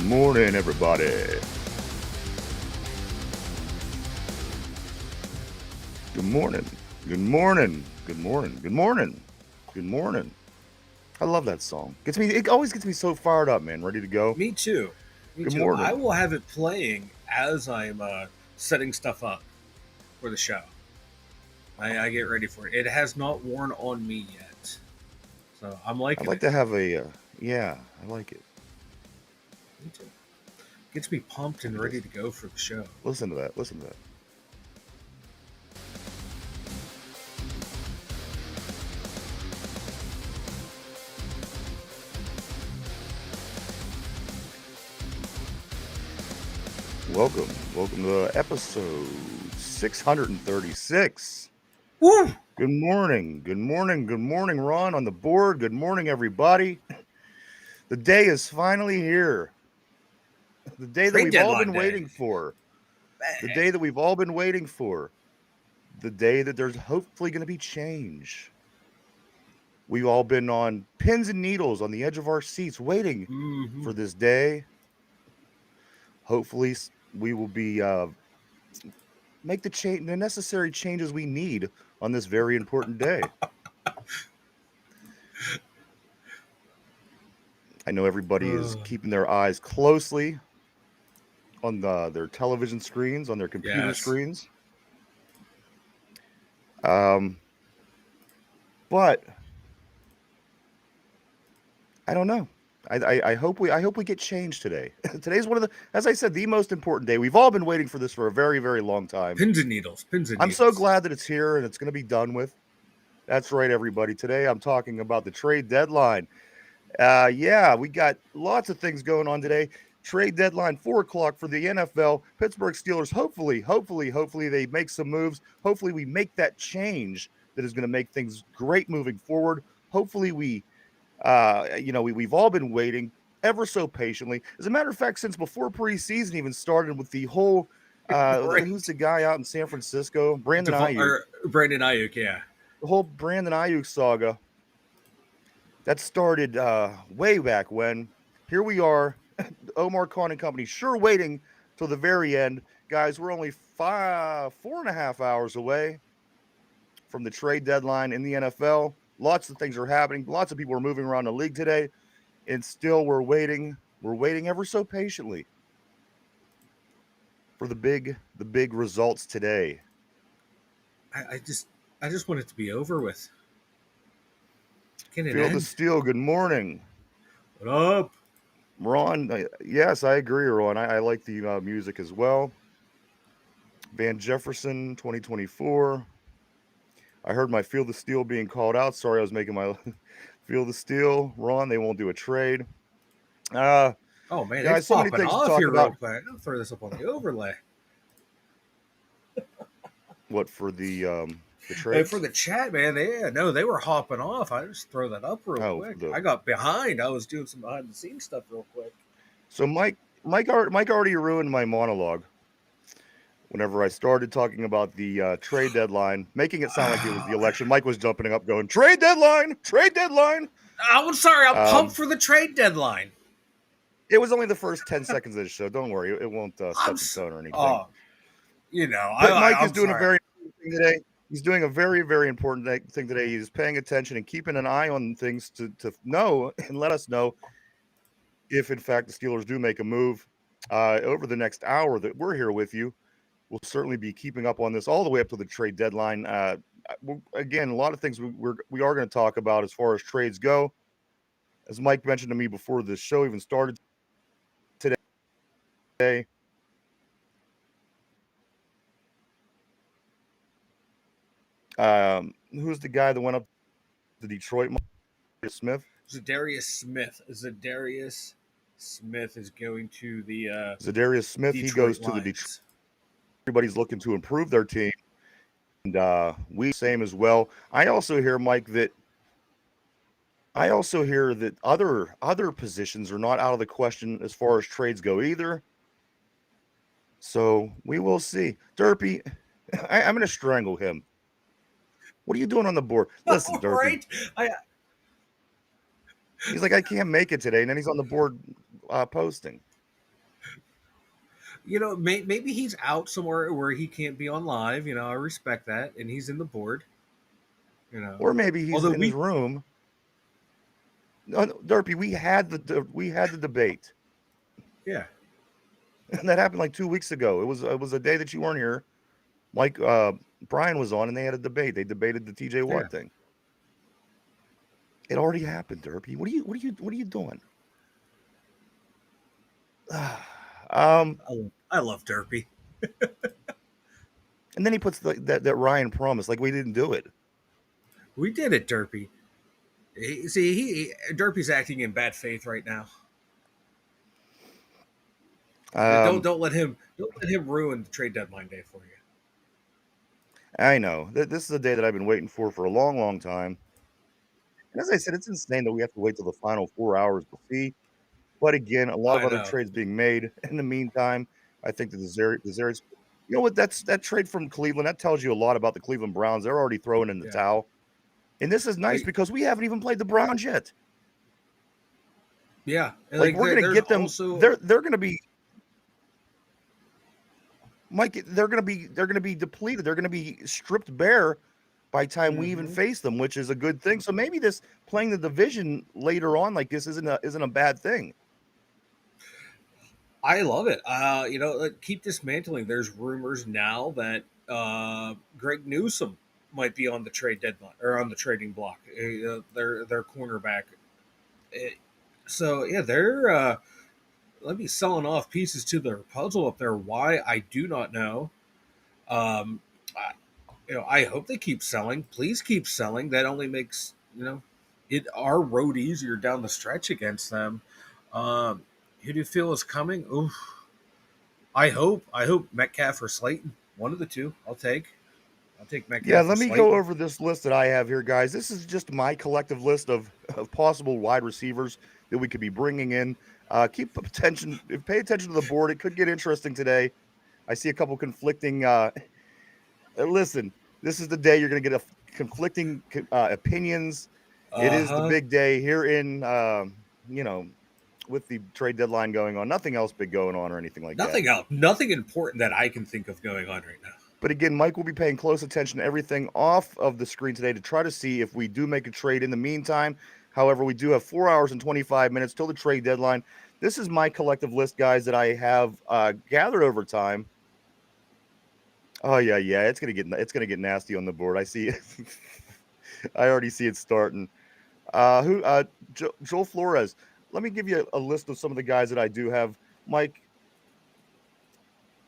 morning, everybody. Good morning. Good morning. Good morning. Good morning. Good morning. I love that song. It always gets me so fired up, man. Ready to go. Me too. Me Good too. I morning. will have it playing as I'm setting stuff up for the show. I get ready for it. It has not worn on me yet, so I'm I'd liking like it. to have I like it. Me too. Gets me pumped and It ready does. to go for the show. Listen to that. Listen to that. Welcome. Welcome to episode 636. Woo! Good morning. Good morning. Good morning, Ron on the board. Good morning, everybody. The day is finally here. The day that Trade we've all deadline been day. waiting for. The day that we've all been waiting for. The day that there's hopefully going to be change. We've all been on pins and needles on the edge of our seats waiting Mm-hmm. for this day. Hopefully, we will be make the necessary changes we need on this very important day. I know everybody is keeping their eyes closely on their television screens, on their computer Yes. screens. But I don't know. I hope we get change today. Today's one of the, as I said, the most important day. We've all been waiting for this for a very, very long time. Pins and needles. Pins and I'm needles. so glad that it's here and it's going to be done with. That's right, everybody. Today I'm talking about the trade deadline. Yeah, we got lots of things going on today. Trade deadline 4:00 for the NFL. Pittsburgh Steelers. Hopefully they make some moves. Hopefully we make that change that is going to make things great moving forward. Hopefully we've all been waiting ever so patiently. As a matter of fact, since before preseason even started with the whole, Right. who's the guy out in San Francisco? Brandon Ayuk. Brandon Ayuk, yeah. The whole Brandon Ayuk saga that started way back when. Here we are, Omar Khan and company, sure waiting till the very end. Guys, we're only 4.5 hours away from the trade deadline in the NFL. Lots of things are happening. Lots of people are moving around the league today. And still we're waiting. We're waiting ever so patiently for the big results today. I just want it to be over with. Can it Feel the end? steel. Good morning, What up? Ron. Yes, I agree, Ron. I like the music as well. Van Jefferson, 2024. I heard my Feel the Steel being called out. Sorry, I was making my Feel the Steel. Ron, they won't do a trade. Oh man, it's Guys, so many popping things to off talk here real about. quick. I'll throw this up on the overlay. What for the Hey, trades? for the chat, man, they were hopping off. I just throw that up real quick. I got behind. I was doing some behind the scenes stuff real quick. So Mike already ruined my monologue. Whenever I started talking about the trade deadline, making it sound like it was the election, Mike was jumping up, going, "Trade deadline, trade deadline." I'm sorry. I'm pumped for the trade deadline. It was only the first 10 seconds of the show. Don't worry, it won't set the tone or anything. But Mike is doing a very important thing today. He's doing a very, very important thing today. He's paying attention and keeping an eye on things to know and let us know if, in fact, the Steelers do make a move over the next hour that we're here with you. We'll certainly be keeping up on this all the way up to the trade deadline. Again, a lot of things we are going to talk about as far as trades go. As Mike mentioned to me before the show even started today, who's the guy that went up to Detroit? Smith. Zadarius Smith is going to the Zadarius Smith. Detroit He goes Lions. to the Detroit. Everybody's looking to improve their team, and we same as well. I also hear, Mike, that other positions are not out of the question as far as trades go either. So we will see. Derpy, I'm going to strangle him. What are you doing on the board? Listen, Derpy. Right? He's like, I can't make it today, and then he's on the board posting. maybe he's out somewhere where he can't be on live. I respect that, and he's in the board. Or maybe he's although in his room. No, Derpy, we had the debate. Yeah. And that happened like 2 weeks ago. It was a day that you weren't here. Like Brian was on, and they had a debate. They debated the TJ Watt thing. It already happened, Derpy. What are you doing? I love Derpy. And then he puts that Ryan promise like we didn't do it. We did it, Derpy. Derpy's acting in bad faith right now. Don't let him ruin the trade deadline day for you. I know this is a day that I've been waiting for a long, long time. And as I said, it's insane that we have to wait till the final 4 hours to see. But again, a lot of other trades being made in the meantime. I think that the Zarius, you know what? That trade from Cleveland, that tells you a lot about the Cleveland Browns. They're already throwing in the towel. And this is nice because we haven't even played the Browns yet. Yeah. Like we're going to get them. They're going to be, Mike, they're going to be depleted. They're going to be stripped bare by the time we even face them, which is a good thing. So maybe this playing the division later on like this isn't a bad thing. I love it. Keep dismantling. There's rumors now that Greg Newsome might be on the trade deadline or on the trading block. Their cornerback. They're let me selling off pieces to their puzzle up there. Why I do not know. I hope they keep selling. Please keep selling. That only makes it our road easier down the stretch against them. Who do you feel is coming? Oof. I hope Metcalf or Slayton. One of the two. I'll take Metcalf. Yeah, let me go over this list that I have here, guys. This is just my collective list of possible wide receivers that we could be bringing in. Pay attention to the board. It could get interesting today. I see a couple conflicting. Listen, this is the day you're going to get conflicting opinions. It is the big day here in, with the trade deadline going on. Nothing else big going on or anything like that. Nothing else. Nothing important that I can think of going on right now. But again, Mike will be paying close attention to everything off of the screen today to try to see if we do make a trade in the meantime. However, we do have 4 hours and 25 minutes till the trade deadline. This is my collective list, guys, that I have gathered over time. Oh yeah. It's gonna get nasty on the board. I see it. I already see it starting. Joel Flores. Let me give you a list of some of the guys that I do have. Mike.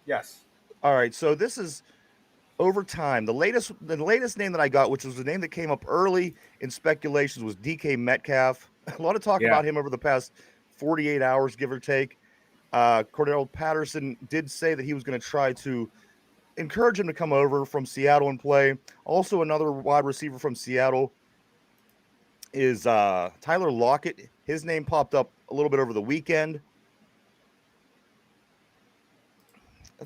Yes. All right. So this is over time. The latest name that I got, which was the name that came up early in speculations, was DK Metcalf. A lot of talk about him over the past 48 hours, give or take. Cordell Patterson did say that he was going to try to encourage him to come over from Seattle and play. Also, another wide receiver from Seattle is Tyler Lockett. His name popped up a little bit over the weekend.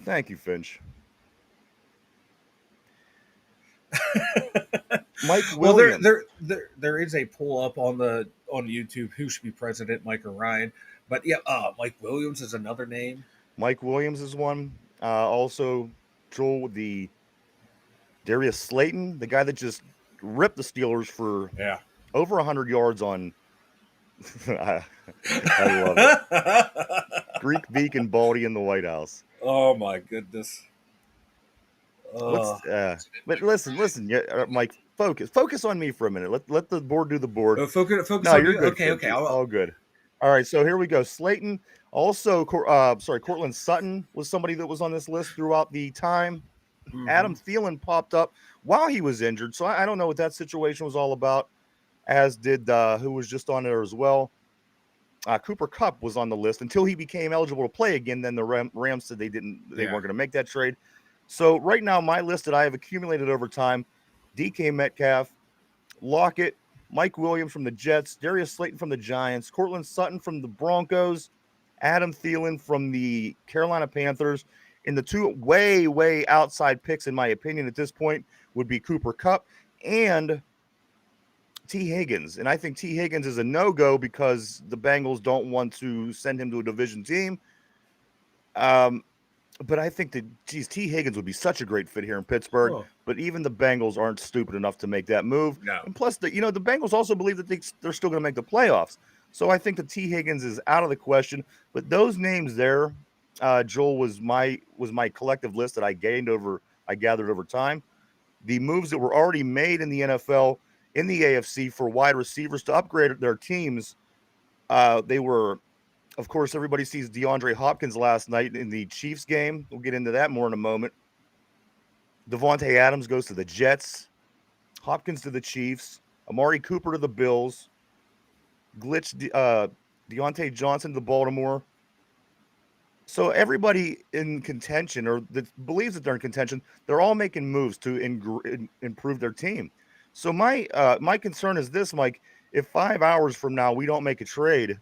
Thank you, Finch. Mike Williams. Well, there is a poll up on YouTube. Who should be president, Mike or Ryan? But yeah, Mike Williams is another name. Mike Williams is one. Also, Joel, the Darius Slayton, the guy that just ripped the Steelers for over 100 yards on. I love it. Greek Beak and Baldy in the White House. Oh my goodness. But listen, Mike, focus on me for a minute. Let the board do the board. Focus no, on you're you? good. Okay. All good. All right, so here we go. Slayton. Also, Cortland Sutton was somebody that was on this list throughout the time. Mm-hmm. Adam Thielen popped up while he was injured, so I don't know what that situation was all about, as did who was just on there as well. Cooper Kupp was on the list until he became eligible to play again. Then the Rams said they weren't going to make that trade. So right now, my list that I have accumulated over time: DK Metcalf, Lockett, Mike Williams from the Jets, Darius Slayton from the Giants, Cortland Sutton from the Broncos, Adam Thielen from the Carolina Panthers. And the two way outside picks, in my opinion, at this point, would be Cooper Kupp and T. Higgins. And I think T. Higgins is a no-go because the Bengals don't want to send him to a division team. But I think that, geez, T. Higgins would be such a great fit here in Pittsburgh. Oh, But even the Bengals aren't stupid enough to make that move. no. And plus, the Bengals also believe that they're still going to make the playoffs. So I think that T. Higgins is out of the question. But those names there, Joel, was my collective list that I gathered over time. The moves that were already made in the NFL, in the AFC for wide receivers to upgrade their teams, they were, of course, everybody sees DeAndre Hopkins last night in the Chiefs game. We'll get into that more in a moment. Devontae Adams goes to the Jets. Hopkins to the Chiefs. Amari Cooper to the Bills. Deontay Johnson to the Baltimore. So everybody in contention, or that believes that they're in contention, they're all making moves to improve their team. So my concern is this, Mike. If 5 hours from now we don't make a trade,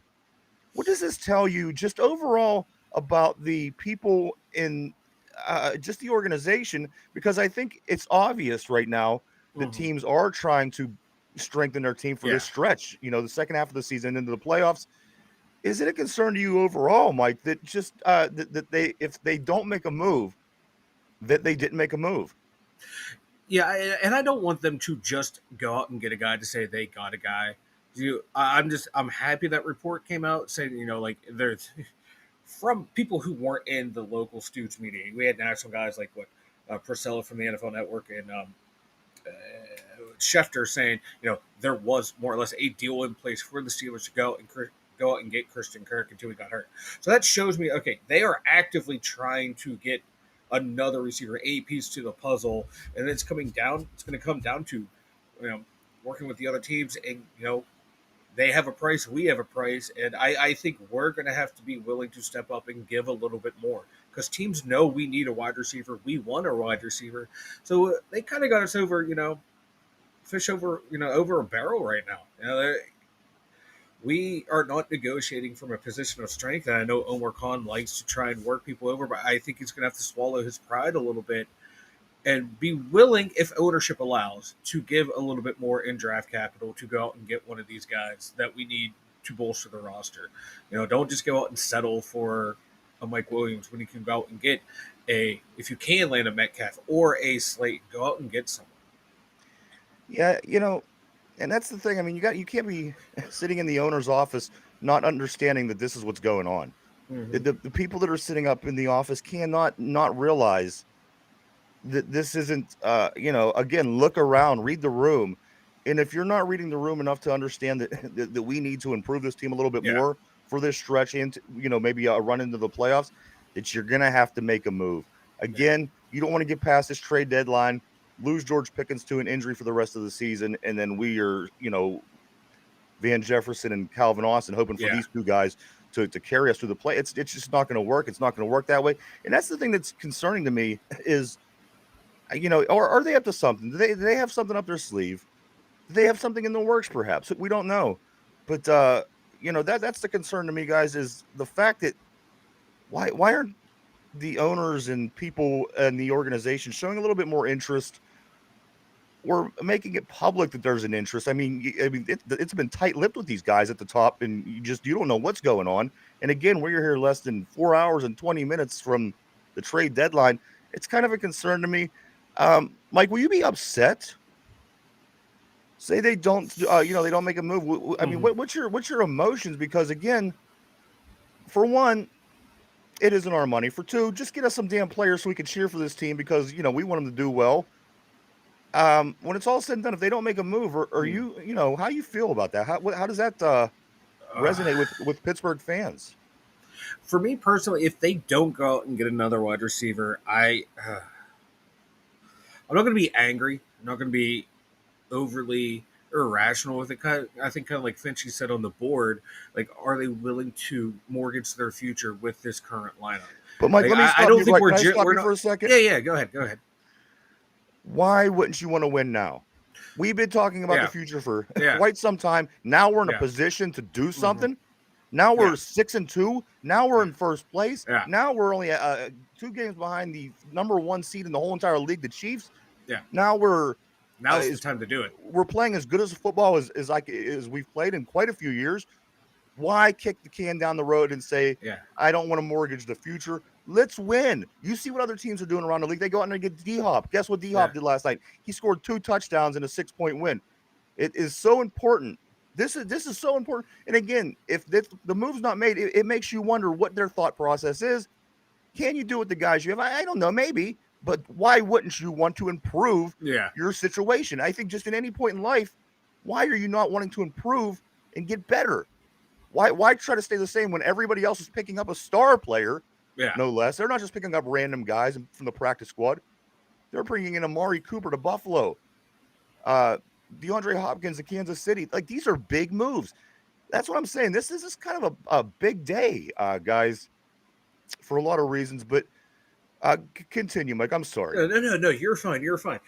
what does this tell you just overall about the people in just the organization? Because I think it's obvious right now that teams are trying to strengthen their team for this stretch, the second half of the season into the playoffs. Is it a concern to you overall, Mike, that just that they, if they don't make a move, that they didn't make a move? Yeah, and I don't want them to just go out and get a guy to say they got a guy. I'm happy that report came out saying, like, there's from people who weren't in the local Stoots meeting. We had national guys like Priscilla from the NFL Network and Schefter saying, there was more or less a deal in place for the Steelers to go out and get Christian Kirk until he got hurt. So that shows me, okay, they are actively trying to get another receiver, a piece to the puzzle, and it's going to come down to, working with the other teams, and they have a price, we have a price, and I think we're going to have to be willing to step up and give a little bit more because teams know we need a wide receiver, we want a wide receiver, so they kind of got us over, fish over, over a barrel right now. We are not negotiating from a position of strength, and I know Omar Khan likes to try and work people over, but I think he's going to have to swallow his pride a little bit and be willing, if ownership allows, to give a little bit more in draft capital to go out and get one of these guys that we need to bolster the roster. Don't just go out and settle for a Mike Williams when you can go out and get if you can land a Metcalf or a Slate, go out and get someone. Yeah, and that's the thing. I mean, you can't be sitting in the owner's office not understanding that this is what's going on. Mm-hmm. The people that are sitting up in the office cannot not realize that this isn't, again, look around, read the room. And if you're not reading the room enough to understand that we need to improve this team a little bit more for this stretch and, maybe a run into the playoffs, that you're going to have to make a move. Again, you don't want to get past this trade deadline, lose George Pickens to an injury for the rest of the season, and then we are, Van Jefferson and Calvin Austin hoping for these two guys to carry us through the play. It's just not going to work. It's not going to work that way. And that's the thing that's concerning to me is, or are they up to something? Do they have something up their sleeve? Do they have something in the works, perhaps? We don't know. But, that's the concern to me, guys, is the fact that why aren't the owners and people and the organization showing a little bit more interest or making it public that there's an interest? I mean, it's been tight-lipped with these guys at the top, and you don't know what's going on. And again, we're here less than 4 hours and 20 minutes from the trade deadline. It's kind of a concern to me. Mike, will you be upset? Say they don't, they don't make a move. I mean, what's your emotions? Because again, for one, it isn't our money. For two, just get us some damn players so we can cheer for this team because we want them to do well. When it's all said and done, if they don't make a move, or you how you feel about that? How does that resonate with Pittsburgh fans? For me personally, if they don't go out and get another wide receiver, I'm not going to be angry. I'm not going to be overly irrational with it. I think kind of like Finchy said on the board, like, are they willing to mortgage their future with this current lineup? But Mike, let me stop you for a second. Yeah, go ahead. Why wouldn't you want to win now? We've been talking about the future for quite some time. Now we're in a position to do something. Now we're 6-2. Now we're in first place. Now we're only 2 games behind the number 1 seed in the whole entire league, the Chiefs. Now's the time to do it. We're playing as good as football as we've played in quite a few years. Why kick the can down the road and say, I don't want to mortgage the future? Let's win. You see what other teams are doing around the league. They go out and they get D-Hop. Guess what D-Hop did last night? He scored 2 touchdowns in a 6-point win. It is so important. This is so important. And again, if the move's not made, it makes you wonder what their thought process is. Can you do with the guys you have? I don't know, maybe, but why wouldn't you want to improve your situation? I think just at any point in life, why are you not wanting to improve and get better? Why try to stay the same when everybody else is picking up a star player, no less? They're not just picking up random guys from the practice squad. They're bringing in Amari Cooper to Buffalo, DeAndre Hopkins to Kansas City. Like, these are big moves. That's what I'm saying. This is kind of a big day, guys, for a lot of reasons. But continue, Mike. I'm sorry. No. You're fine. You're fine.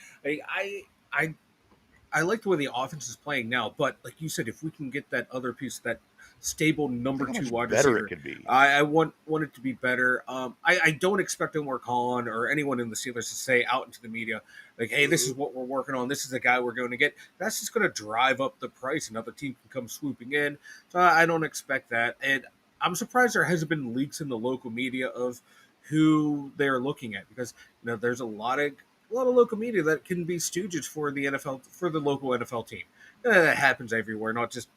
I like the way the offense is playing now, but like you said, if we can get that other piece, that stable number 2 wide receiver, it could be. I want it to be better. I don't expect Omar Khan or anyone in the Steelers to say out into the media like, "Hey, this is what we're working on. This is the guy we're going to get." That's just going to drive up the price. Another team can come swooping in. So I don't expect that, and I'm surprised there hasn't been leaks in the local media of who they're looking at, because there's a lot of local media that can be stooges for the NFL, for the local NFL team. That happens everywhere, not just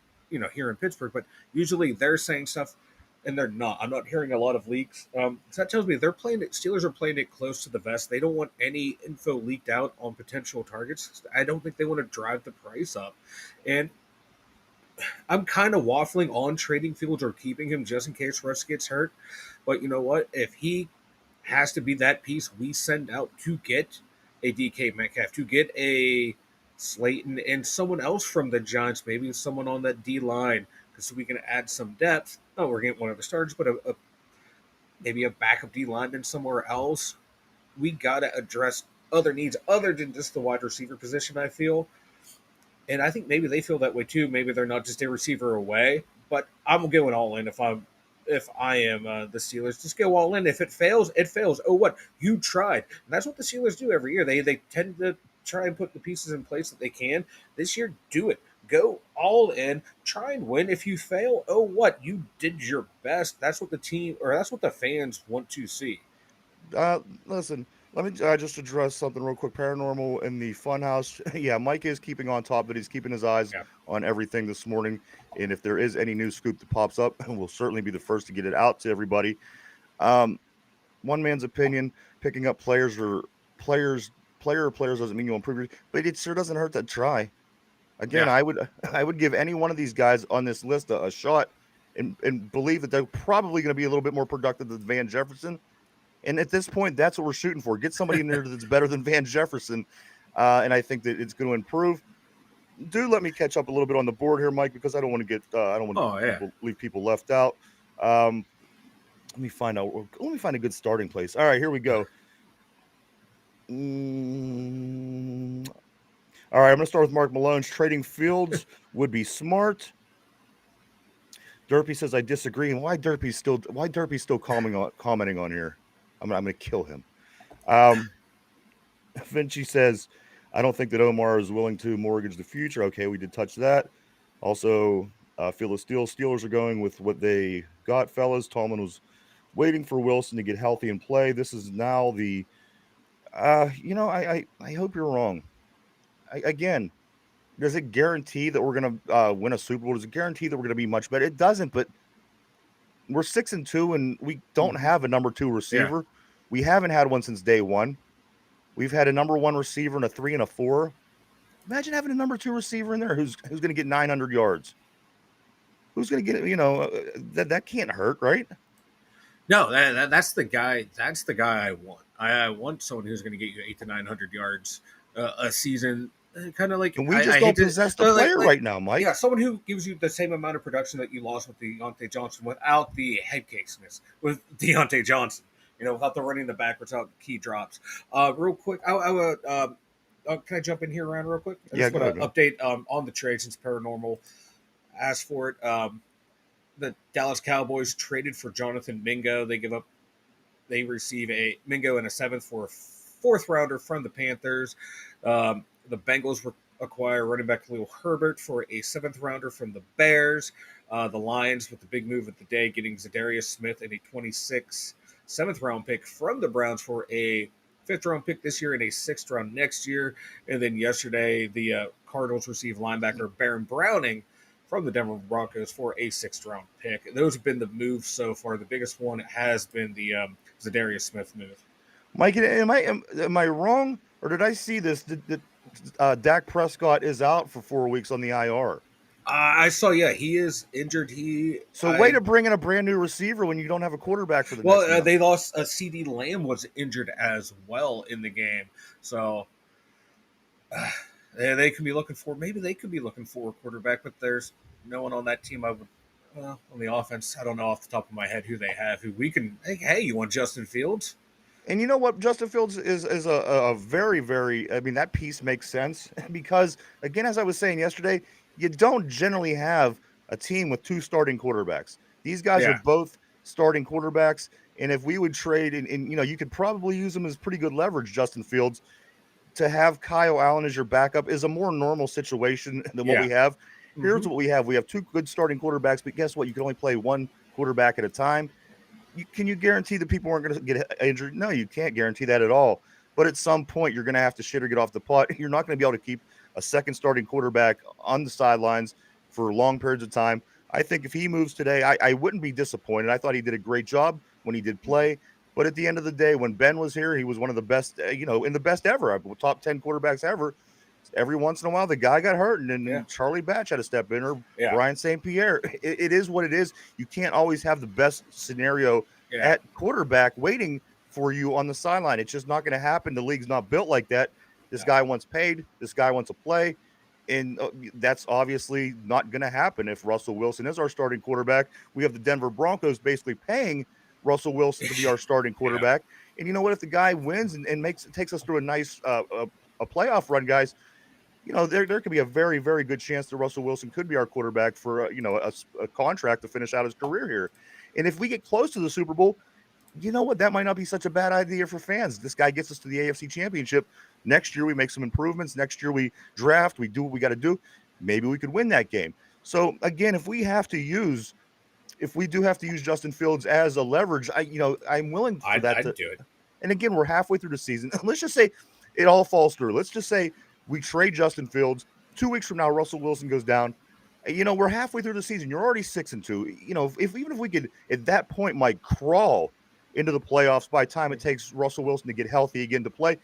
here in Pittsburgh, but usually they're saying stuff and they're not. I'm not hearing a lot of leaks. So that tells me Steelers are playing it close to the vest. They don't want any info leaked out on potential targets. I don't think they want to drive the price up. And I'm kind of waffling on trading Fields or keeping him just in case Russ gets hurt. But you know what? If he has to be that piece we send out to get a DK Metcalf, to get a Slayton and someone else from the Giants, maybe someone on that D line, because we can add some depth. No, we're getting one of the starters, but maybe a backup D lineman somewhere else. We got to address other needs other than just the wide receiver position, I feel. And I think maybe they feel that way too. Maybe they're not just a receiver away, but I'm going all in if I am the Steelers. Just go all in. If it fails, it fails. Oh, what? You tried. And that's what the Steelers do every year. They tend to try and put the pieces in place that they can. This year, do it. Go all in. Try and win. If you fail, oh, what? You did your best. That's what the team, or that's what the fans want to see. Listen, let me just address something real quick. Paranormal in the Funhouse. Yeah, Mike is keeping on top of it. He's keeping his eyes on everything this morning. And if there is any new scoop that pops up, we'll certainly be the first to get it out to everybody. One man's opinion, picking up players players doesn't mean you improve, but it sure doesn't hurt to try. Again, I would give any one of these guys on this list a shot and believe that they're probably going to be a little bit more productive than Van Jefferson. And at this point, that's what we're shooting for. Get somebody in there that's better than Van Jefferson. And I think that it's going to improve. Do let me catch up a little bit on the board here, Mike, because I don't want to leave people left out. Let me find a good starting place. All right, here we go. All right, I'm going to start with Mark Malone's trading Fields would be smart. Derpy says I disagree. And why Derpy's still commenting on here? I'm going to kill him. Vinci says, I don't think that Omar is willing to mortgage the future. Okay, we did touch that. Also, feel the Steelers are going with what they got, fellas. Tallman was waiting for Wilson to get healthy and play. This is now the I hope you're wrong. Again, does it guarantee that we're going to win a Super Bowl? Does it guarantee that we're going to be much better? It doesn't, but we're 6-2 and we don't have a number 2 receiver. Yeah. We haven't had one since day one. We've had a number 1 receiver and a 3 and a 4. Imagine having a number 2 receiver in there who's going to get 900 yards. Who's going to get it? That can't hurt, right? No, that's the guy. That's the guy I want. I want someone who's going to get you 800 to 900 yards a season. Kind of like, and we just don't possess the player right now, Mike. Yeah, someone who gives you the same amount of production that you lost with Deontay Johnson without the head caseness with Deontay Johnson. Without the running the backwards, without key drops. Real quick, can I jump in here, Ryan, real quick? I just want to update on the trade since Paranormal asked for it. The Dallas Cowboys traded for Jonathan Mingo. They receive a Mingo and a 7th for a 4th rounder from the Panthers. The Bengals acquire running back Khalil Herbert for a 7th rounder from the Bears. The Lions with the big move of the day, getting Zadarius Smith and a 26 7th round pick from the Browns for a 5th round pick this year and a 6th round next year. And then yesterday, the Cardinals received linebacker Baron Browning from the Denver Broncos for a 6th round pick. Those have been the moves so far. The biggest one has been the Zadarius Smith move. Mike, am I wrong, or did I see this? That Dak Prescott is out for 4 weeks on the IR. I saw, yeah, he is injured. Way to bring in a brand new receiver when you don't have a quarterback for the next month. They lost CD Lamb was injured as well in the game. So they could be looking for, maybe they could be looking for a quarterback, but there's no one on that team on the offense. I don't know off the top of my head who they have, who we can, hey, you want Justin Fields? And you know what? Justin Fields is a very, very, I mean, that piece makes sense because, again, as I was saying yesterday, you don't generally have a team with 2 starting quarterbacks. These guys are both starting quarterbacks. And if we would trade, and you could probably use them as pretty good leverage, Justin Fields, to have Kyle Allen as your backup is a more normal situation than what we have. Here's what we have. We have 2 good starting quarterbacks, but guess what? You can only play 1 quarterback at a time. Can you guarantee that people aren't going to get injured? No, you can't guarantee that at all. But at some point, you're going to have to shit or get off the pot. You're not going to be able to keep a second starting quarterback on the sidelines for long periods of time. I think if he moves today, I wouldn't be disappointed. I thought he did a great job when he did play. But at the end of the day, when Ben was here, he was one of the best, in the best ever, top 10 quarterbacks ever. Every once in a while, the guy got hurt, and then Charlie Batch had to step in, or Brian St. Pierre. It is what it is. You can't always have the best scenario at quarterback waiting for you on the sideline. It's just not going to happen. The league's not built like that. This guy wants paid. This guy wants to play. And that's obviously not going to happen if Russell Wilson is our starting quarterback. We have the Denver Broncos basically paying Russell Wilson to be our starting quarterback. And you know what? If the guy wins and takes us through a nice a playoff run, guys, there could be a very, very good chance that Russell Wilson could be our quarterback for a contract to finish out his career here. And if we get close to the Super Bowl, you know what? That might not be such a bad idea for fans. This guy gets us to the AFC Championship. Next year, we make some improvements. Next year, we draft. We do what we got to do. Maybe we could win that game. So, again, if we do have to use Justin Fields as a leverage, I'm willing for that to do it. And again, we're halfway through the season. Let's just say it all falls through. Let's just say we trade Justin Fields. 2 weeks from now, Russell Wilson goes down. We're halfway through the season. You're already 6-2. Even if we could at that point, Mike, crawl into the playoffs by the time it takes Russell Wilson to get healthy again to play.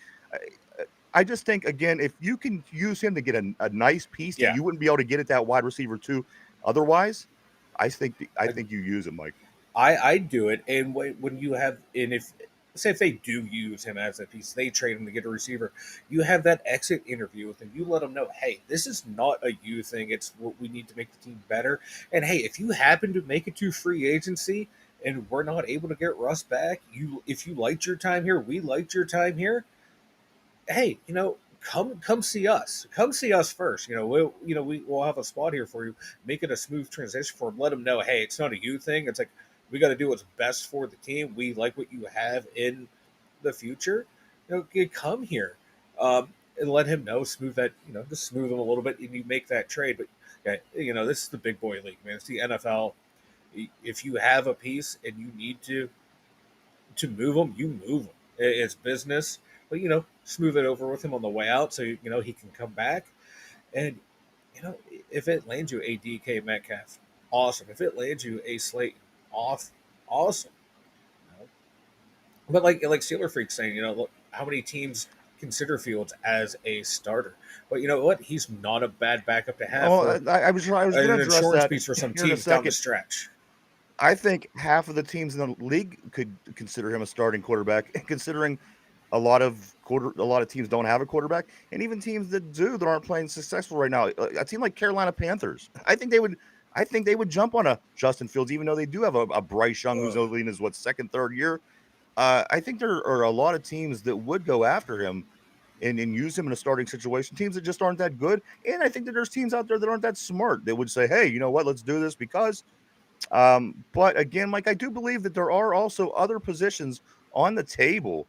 I just think, again, if you can use him to get a nice piece that you wouldn't be able to get at that wide receiver too, otherwise, I think you use him, Mike. I do it, and when you have, and if they do use him as a piece, they trade him to get a receiver, you have that exit interview with him. You let him know, hey, this is not a you thing. It's what we need to make the team better. And hey, if you happen to make it to free agency and we're not able to get Russ back, if you liked your time here, we liked your time here. Hey, come see us. Come see us first. We'll have a spot here for you. Make it a smooth transition for him. Let them know, hey, it's not a you thing. It's like, we got to do what's best for the team. We like what you have in the future. Come here and let him know. Smooth that, just smooth him a little bit, and you make that trade. But this is the big boy league, man. It's the NFL. If you have a piece and you need to move them, you move them. It's business. But smooth it over with him on the way out, so he can come back. And if it lands you a DK Metcalf, awesome. If it lands you a Slayton, awesome. But like Steeler Freak's saying, look, how many teams consider Fields as a starter? But you know what? He's not a bad backup to have. I was going to address that piece for some teams down the stretch. I think half of the teams in the league could consider him a starting quarterback, considering a lot of teams don't have a quarterback, and even teams that do that aren't playing successful right now. A team like Carolina Panthers, I think they would jump on a Justin Fields, even though they do have a Bryce Young who's only in his second, third year. I think there are a lot of teams that would go after him and use him in a starting situation. Teams that just aren't that good, and I think that there's teams out there that aren't that smart that would say, "Hey, you know what? Let's do this because." But again, Mike, I do believe that there are also other positions on the table.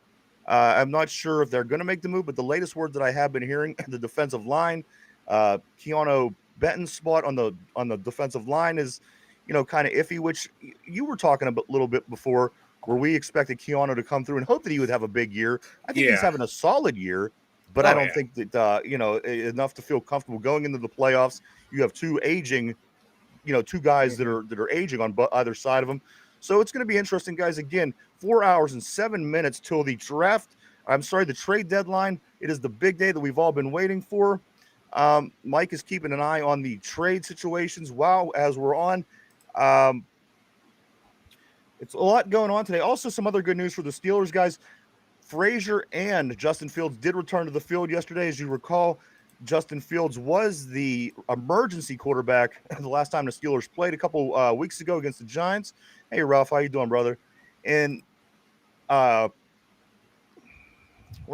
I'm not sure if they're going to make the move, but the latest word that I have been hearing, the defensive line, Keanu Benton's spot on the defensive line is, kind of iffy, which you were talking about a little bit before. where we expected Keanu to come through and hope that he would have a big year. I think he's having a solid year, but I don't think that enough to feel comfortable going into the playoffs. You have two guys that are aging on either side of them. So it's going to be interesting, guys. Again, 4 hours and 7 minutes till the draft. The trade deadline. It is the big day that we've all been waiting for. Mike is keeping an eye on the trade situations as we're on. It's a lot going on today. Also, some other good news for the Steelers, guys. Frazier and Justin Fields did return to the field yesterday. As you recall, Justin Fields was the emergency quarterback the last time the Steelers played a couple weeks ago against the Giants. Hey, Ralph, how you doing, brother? And where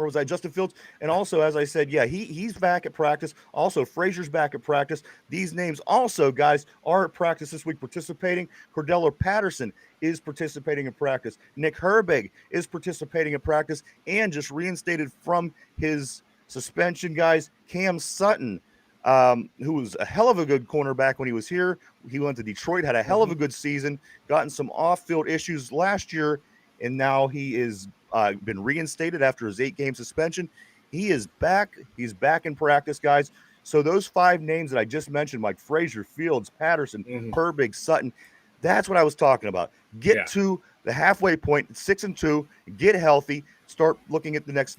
was I? Justin Fields. And also, as I said, he's back at practice. Also, Frazier's back at practice. These names also, guys, are at practice this week participating. Cordell Patterson is participating in practice. Nick Herbig is participating in practice and just reinstated from his suspension, guys. Cam Sutton, who was a hell of a good cornerback when he was here. He went to Detroit, had a hell of a good season, gotten some off-field issues last year, and now he is been reinstated after his 8-game suspension. He is back. He's back in practice, guys. So those 5 names that I just mentioned, like Frazier, Fields, Patterson, Herbig, Sutton, that's what I was talking about. Get to the halfway point, 6-2, get healthy, start looking at the next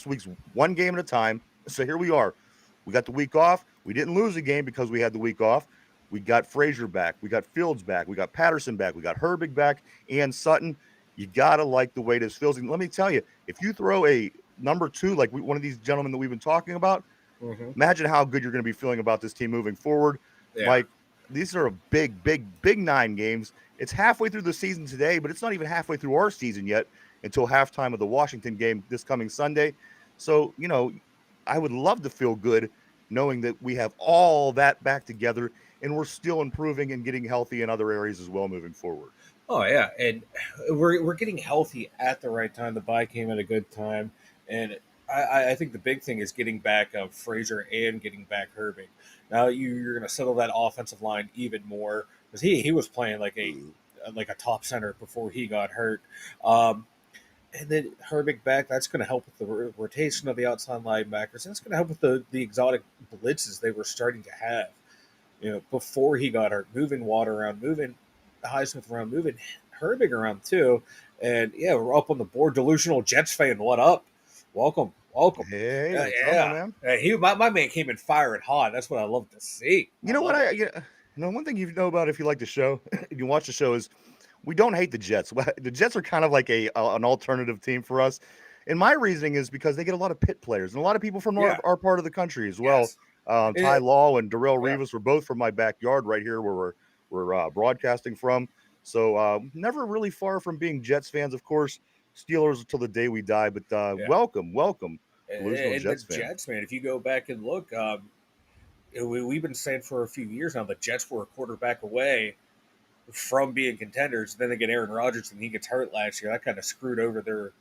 week's one game at a time. So here we are. We got the week off. We didn't lose a game because we had the week off. We got Frazier back. We got Fields back. We got Patterson back. We got Herbig back and Sutton. You got to like the way this feels. And let me tell you, if you throw a number 2, like one of these gentlemen that we've been talking about, imagine how good you're going to be feeling about this team moving forward. Yeah. Like, these are a big 9 games. It's halfway through the season today, but it's not even halfway through our season yet until halftime of the Washington game this coming Sunday. So, I would love to feel good knowing that we have all that back together and we're still improving and getting healthy in other areas as well moving forward. Oh yeah, and we're getting healthy at the right time. The bye came at a good time, and I think the big thing is getting back Frazier and getting back Herbig. Now you're going to settle that offensive line even more because he was playing like a top center before he got hurt, and then Herbig back. That's going to help with the rotation of the outside linebackers. That's going to help with the exotic blitzes they were starting to have. Before he got hurt, moving Water around, moving Highsmith around, moving Herbig around too, and we're up on the board. Delusional Jets fan, what up? Welcome. Hey, man. My man came in firing hot. That's what I love to see. One thing you know about if you like the show, if you watch the show, is we don't hate the Jets. The Jets are kind of like an alternative team for us, and my reasoning is because they get a lot of Pitt players and a lot of people from our part of the country as well. Yes. Ty Law and Darrell Rivas were both from my backyard right here where we're broadcasting from. So never really far from being Jets fans, of course. Steelers until the day we die, but welcome. And Jets the Jets, man, if you go back and look, we've been saying for a few years now the Jets were a quarterback away from being contenders. Then they get Aaron Rodgers and he gets hurt last year. That kind of screwed over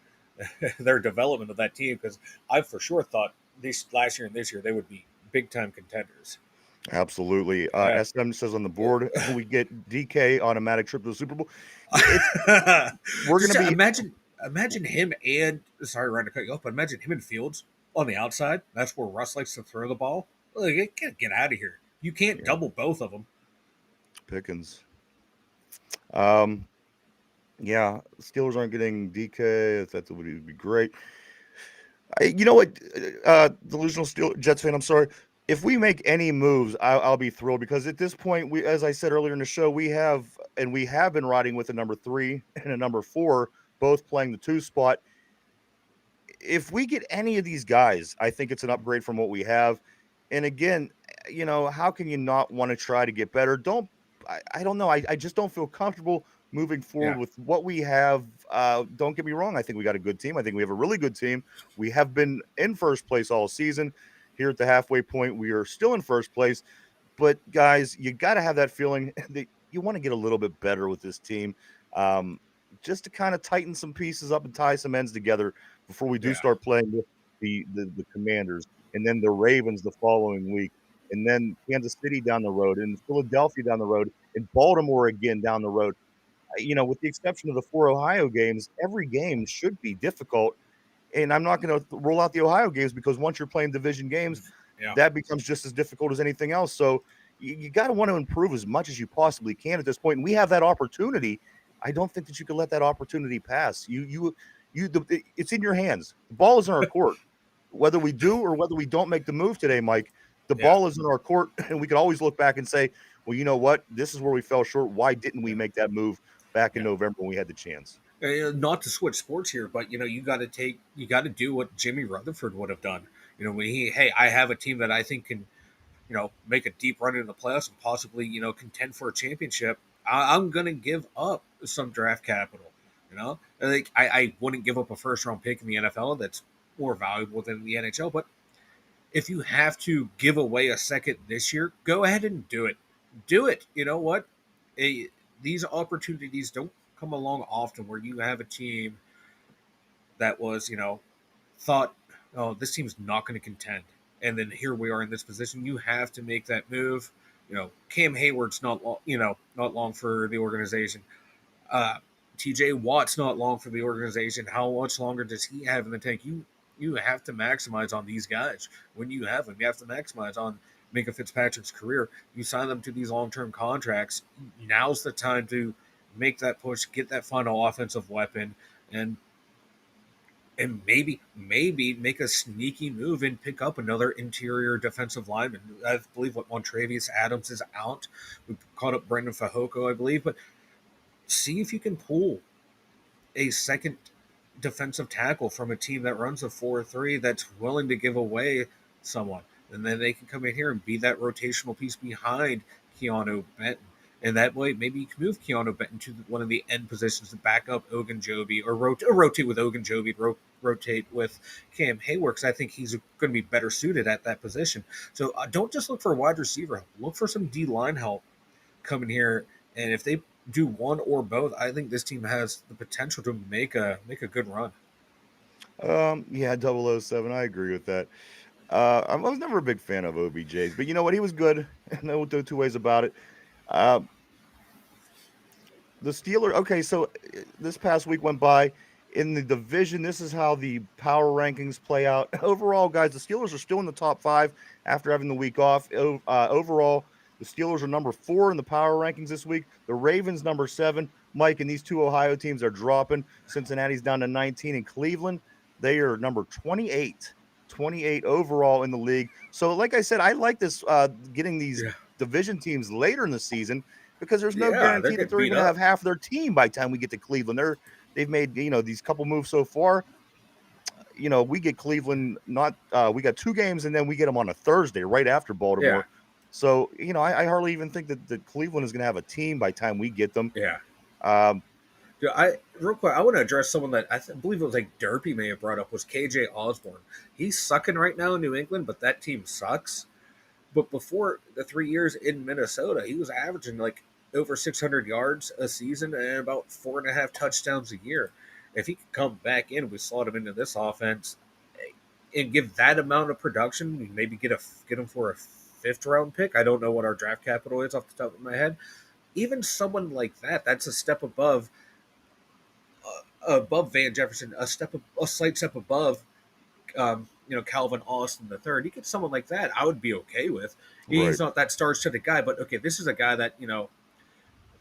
their development of that team because I for sure thought this last year and this year they would be big-time contenders. Absolutely. SM says on the board, we get DK automatic trip to the Super Bowl. We're going to be imagine him and sorry, Ryan, to cut you off, but imagine him and Fields on the outside. That's where Russ likes to throw the ball. Like, get out of here. You can't double both of them. Pickens. Steelers aren't getting DK. If that would be great. You know what? Delusional Jets fan, I'm sorry. If we make any moves, I'll be thrilled because at this point, as I said earlier in the show, we have been riding with a number 3 and a number 4, both playing the 2 spot. If we get any of these guys, I think it's an upgrade from what we have. And again, how can you not want to try to get better? I don't know. I just don't feel comfortable moving forward with what we have. Don't get me wrong. I think we got a good team. I think we have a really good team. We have been in first place all season. Here at the halfway point, we are still in first place. But, guys, you got to have that feeling that you want to get a little bit better with this team just to kind of tighten some pieces up and tie some ends together before we do start playing with the Commanders and then the Ravens the following week and then Kansas City down the road and Philadelphia down the road and Baltimore again down the road. with the exception of the 4 Ohio games, every game should be difficult. And I'm not going to roll out the Ohio games because once you're playing division games, that becomes just as difficult as anything else. So you got to want to improve as much as you possibly can at this point. And we have that opportunity. I don't think that you can let that opportunity pass. It's in your hands. The ball is in our court. Whether we do or whether we don't make the move today, Mike, the ball is in our court, and we can always look back and say, well, you know what? This is where we fell short. Why didn't we make that move back in November when we had the chance? Not to switch sports here, but you got to do what Jimmy Rutherford would have done. When I have a team that I think can, make a deep run in the playoffs and possibly, contend for a championship. I'm going to give up some draft capital. Like I wouldn't give up a first round pick in the NFL that's more valuable than the NHL. But if you have to give away a second this year, go ahead and do it. Do it. You know what? These opportunities don't come along often where you have a team that was, thought, oh, this team's not going to contend. And then here we are in this position. You have to make that move. Cam Hayward's not long for the organization. TJ Watt's not long for the organization. How much longer does he have in the tank? You have to maximize on these guys. When you have them, you have to maximize on Minka Fitzpatrick's career. You sign them to these long-term contracts. Now's the time to make that push, get that final offensive weapon, and maybe make a sneaky move and pick up another interior defensive lineman. I believe Montravius Adams is out. We caught up Brendan Fehoko, I believe, but see if you can pull a second defensive tackle from a team that runs a 4-3 that's willing to give away someone. And then they can come in here and be that rotational piece behind Keanu Benton. And that way, maybe you can move Keanu Benton to one of the end positions to back up Ogunjobi or rotate with Ogunjobi, rotate with Cam Hayward, because I think he's going to be better suited at that position. So don't just look for wide receiver help. Look for some D-line help coming here. And if they do one or both, I think this team has the potential to make a good run. Yeah, 007. I agree with that. I was never a big fan of OBJ's, but you know what? He was good. No two ways about it. The Steelers. Okay, so this past week went by in the division. This is how the power rankings play out. Overall, guys, the Steelers are still in the top 5 after having the week off. Overall, the Steelers are number 4 in the power rankings this week. The Ravens number 7. Mike, and these two Ohio teams are dropping. Cincinnati's down to 19, and Cleveland, they are number 28. 28 overall in the league. So, like I said, I like this getting these division teams later in the season because there's no guarantee that they're even going to have half their team by the time we get to Cleveland. They've made these couple moves so far. We get Cleveland we got 2 games and then we get them on a Thursday right after Baltimore. Yeah. So, I hardly even think that Cleveland is going to have a team by the time we get them. Yeah. Real quick, I want to address someone that I believe it was like Derpy may have brought up was KJ Osborne. He's sucking right now in New England, but that team sucks. But before the 3 years in Minnesota, he was averaging like over 600 yards a season and about 4.5 touchdowns a year. If he could come back in, we slot him into this offense and give that amount of production, maybe get him for a 5th round pick. I don't know what our draft capital is off the top of my head. Even someone like that, that's a step above Van Jefferson, a slight step above, Calvin Austin III. You get someone like that, I would be okay with. He's not that star-studded guy, but okay, this is a guy that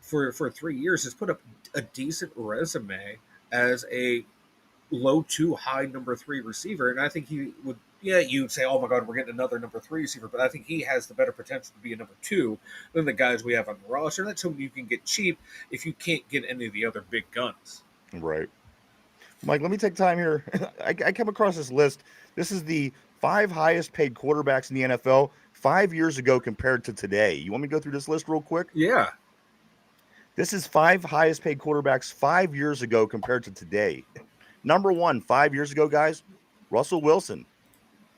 for 3 years has put up a decent resume as a low 2, high number 3 receiver, and I think he would. Yeah, you'd say, "Oh my God, we're getting another number 3 receiver," but I think he has the better potential to be a number 2 than the guys we have on the roster. That's someone you can get cheap if you can't get any of the other big guns. Right. Mike, let me take time here. I came across this list. This is the 5 highest paid quarterbacks in the NFL 5 years ago compared to today. You want me to go through this list real quick? Yeah. This is 5 highest paid quarterbacks 5 years ago compared to today. Number 1, 5 years ago, guys, Russell Wilson.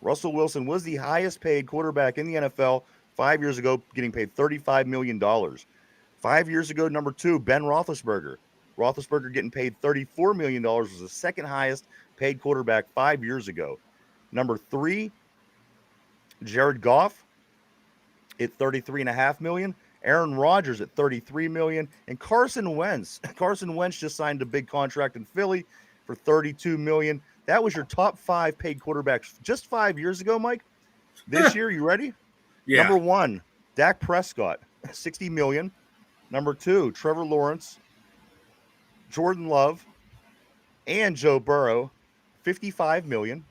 Russell Wilson was the highest paid quarterback in the NFL 5 years ago, getting paid $35 million. 5 years ago, number 2, Ben Roethlisberger. Roethlisberger getting paid $34 million was the second highest paid quarterback 5 years ago. Number 3, Jared Goff at $33.5 million. Aaron Rodgers at $33 million, and Carson Wentz. Carson Wentz just signed a big contract in Philly for $32 million. That was your top 5 paid quarterbacks just 5 years ago, Mike. This year, you ready? Yeah. Number 1, Dak Prescott, $60 million. Number 2, Trevor Lawrence, Jordan Love, and Joe Burrow, $55 million.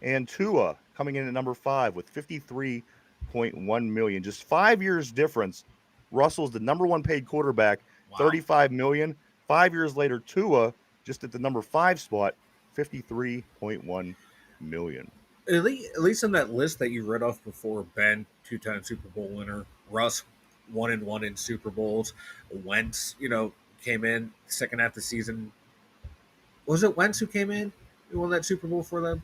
And Tua coming in at number 5 with $53.1 million. Just 5 years difference. Russell's the number 1 paid quarterback, $35 million. 5 years later, Tua just at the number 5 spot, $53.1 million. At least in that list that you read off before, Ben, 2-time Super Bowl winner, Russ, 1-1 in Super Bowls, Wentz, came in second half of the season. Was it Wentz who came in? Who won that Super Bowl for them?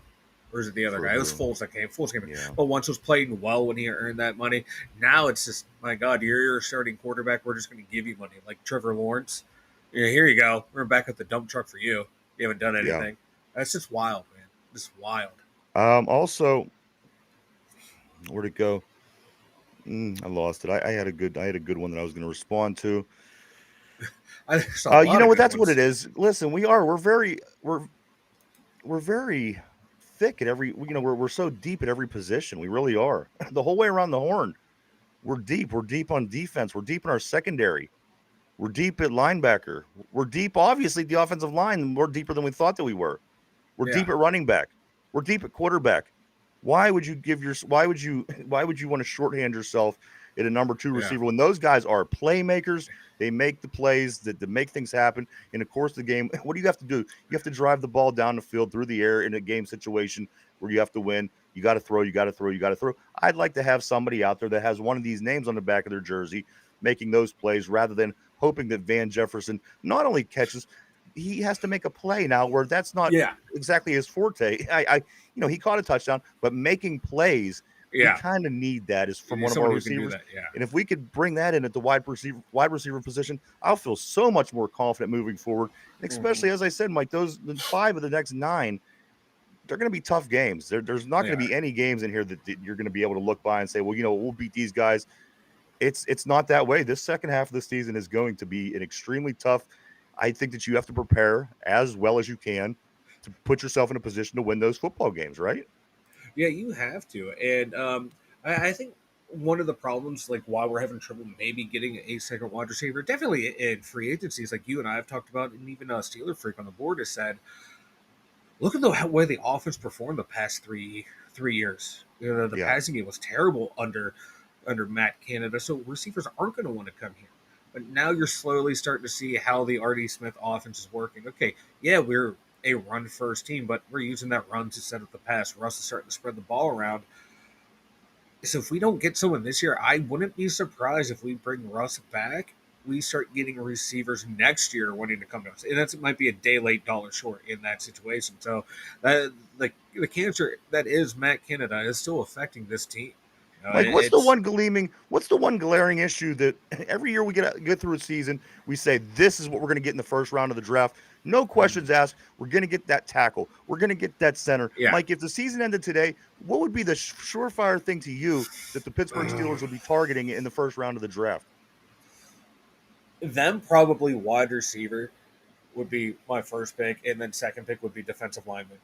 Or is it the other guy? It was Foles that came. Foles came in. Yeah. But Wentz was playing well when he earned that money. Now it's just, my God, you're a starting quarterback. We're just going to give you money. Like Trevor Lawrence. Here you go. We're back at the dump truck for you. You haven't done anything. Yeah. That's just wild, man. Just wild. Also, where'd it go? I lost it. I had a good one that I was going to respond to. You know what? That's what it is. Listen, we're very thick at every. We're so deep at every position. We really are. The whole way around the horn, we're deep. We're deep on defense. We're deep in our secondary. We're deep at linebacker. We're deep, obviously, the offensive line. More deeper than we thought that we were. We're deep at running back. We're deep at quarterback. Why would you want to shorthand yourself at a number 2 receiver when those guys are playmakers? They make the plays that make things happen in the course of the game. What do you have to do? You have to drive the ball down the field through the air in a game situation where you have to win. You got to throw. You got to throw. You got to throw. I'd like to have somebody out there that has one of these names on the back of their jersey making those plays rather than hoping that Van Jefferson not only catches. He has to make a play now where that's not exactly his forte. He caught a touchdown, but making plays, we kind of need that is from one of our receivers. And if we could bring that in at the wide receiver position, I'll feel so much more confident moving forward. And especially as I said, Mike, the 5 of the next 9, they're going to be tough games. There's not going to be any games in here that you're going to be able to look by and say, well, we'll beat these guys. It's not that way. This second half of the season is going to be an extremely tough. I think that you have to prepare as well as you can to put yourself in a position to win those football games, right? Yeah, you have to. And I think one of the problems, like why we're having trouble maybe getting a second wide receiver, definitely in free agencies, like you and I have talked about, and even Steeler Freak on the board has said, look at the way the offense performed the past three years. The passing game was terrible under Matt Canada, so receivers aren't going to want to come here. But now you're slowly starting to see how the R.D. Smith offense is working. Okay, we're a run-first team, but we're using that run to set up the pass. Russ is starting to spread the ball around. So if we don't get someone this year, I wouldn't be surprised if we bring Russ back. We start getting receivers next year wanting to come to us. And that might be a day late, dollar short in that situation. So the cancer that is Matt Canada is still affecting this team. Like, what's the one glaring issue that every year we get through a season, we say, this is what we're going to get in the first round of the draft. No questions asked. We're going to get that tackle. We're going to get that center. Yeah. Mike, if the season ended today, what would be the surefire thing to you that the Pittsburgh Steelers would be targeting in the first round of the draft? Them probably wide receiver would be my first pick, and then second pick would be defensive lineman.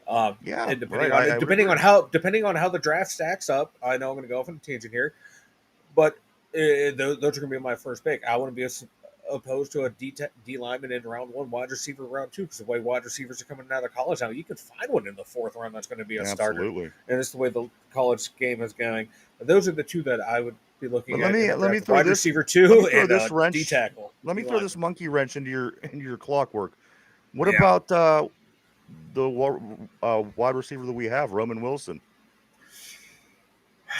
And depending on how the draft stacks up, I know I'm going to go off on a tangent here, but those are going to be my first pick. I want to be opposed to a D lineman in round 1, wide receiver round 2, because the way wide receivers are coming out of college now, you can find one in the 4th round that's going to be a starter. And it's the way the college game is going. But those are the 2 that I would be looking at. Let me throw wide receiver 2 and D tackle. Let me throw this monkey wrench into your clockwork. What about the wide receiver that we have, Roman Wilson?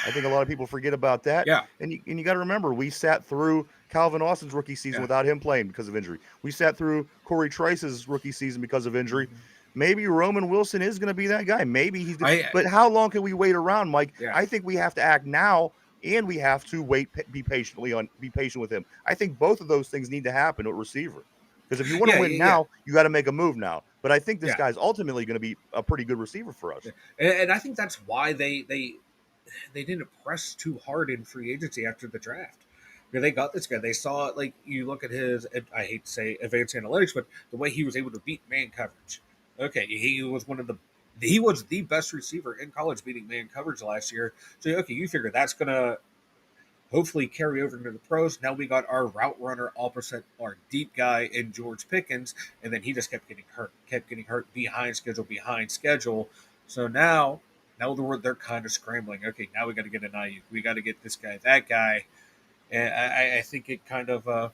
I think a lot of people forget about that. Yeah. And you got to remember, we sat through Calvin Austin's rookie season without him playing because of injury. We sat through Corey Trice's rookie season because of injury. Maybe Roman Wilson is going to be that guy. Maybe he's. But how long can we wait around, Mike? Yeah. I think we have to act now, and we have to wait. Be patient with him. I think both of those things need to happen at receiver. Because if you want to win now, you got to make a move now. But I think this guy's ultimately going to be a pretty good receiver for us. And I think that's why they didn't press too hard in free agency after the draft. They got this guy. They saw, like, you look at his, I hate to say advanced analytics, but the way he was able to beat man coverage. Okay, he was the best receiver in college beating man coverage last year. So okay, you figure that's gonna hopefully carry over into the pros. Now we got our route runner, all percent, our deep guy in George Pickens, and then he just kept getting hurt behind schedule. So now they're kind of scrambling. Okay, now we got to get an IU. We got to get this guy, that guy, and I think it kind of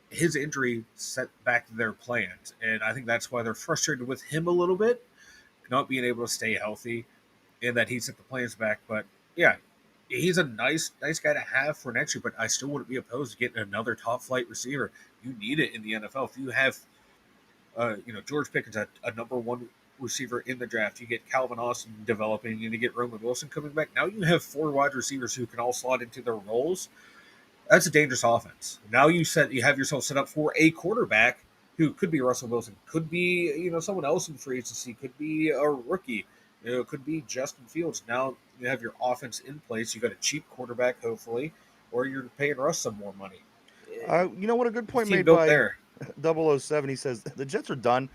his injury set back their plans, and I think that's why they're frustrated with him a little bit, not being able to stay healthy, and that he set the plans back. But yeah, he's a nice guy to have for next year. But I still wouldn't be opposed to getting another top flight receiver. You need it in the NFL. If you have, George Pickens, a number one receiver in the draft, you get Calvin Austin developing, and you get Roman Wilson coming back. Now you have four wide receivers who can all slot into their roles. That's a dangerous offense. Now you have yourself set up for a quarterback who could be Russell Wilson, could be someone else in free agency, could be a rookie, it could be Justin Fields. Now you have your offense in place. You got a cheap quarterback, hopefully, or you're paying Russ some more money. You know what? A good point made built by there. 007. He says the Jets are done.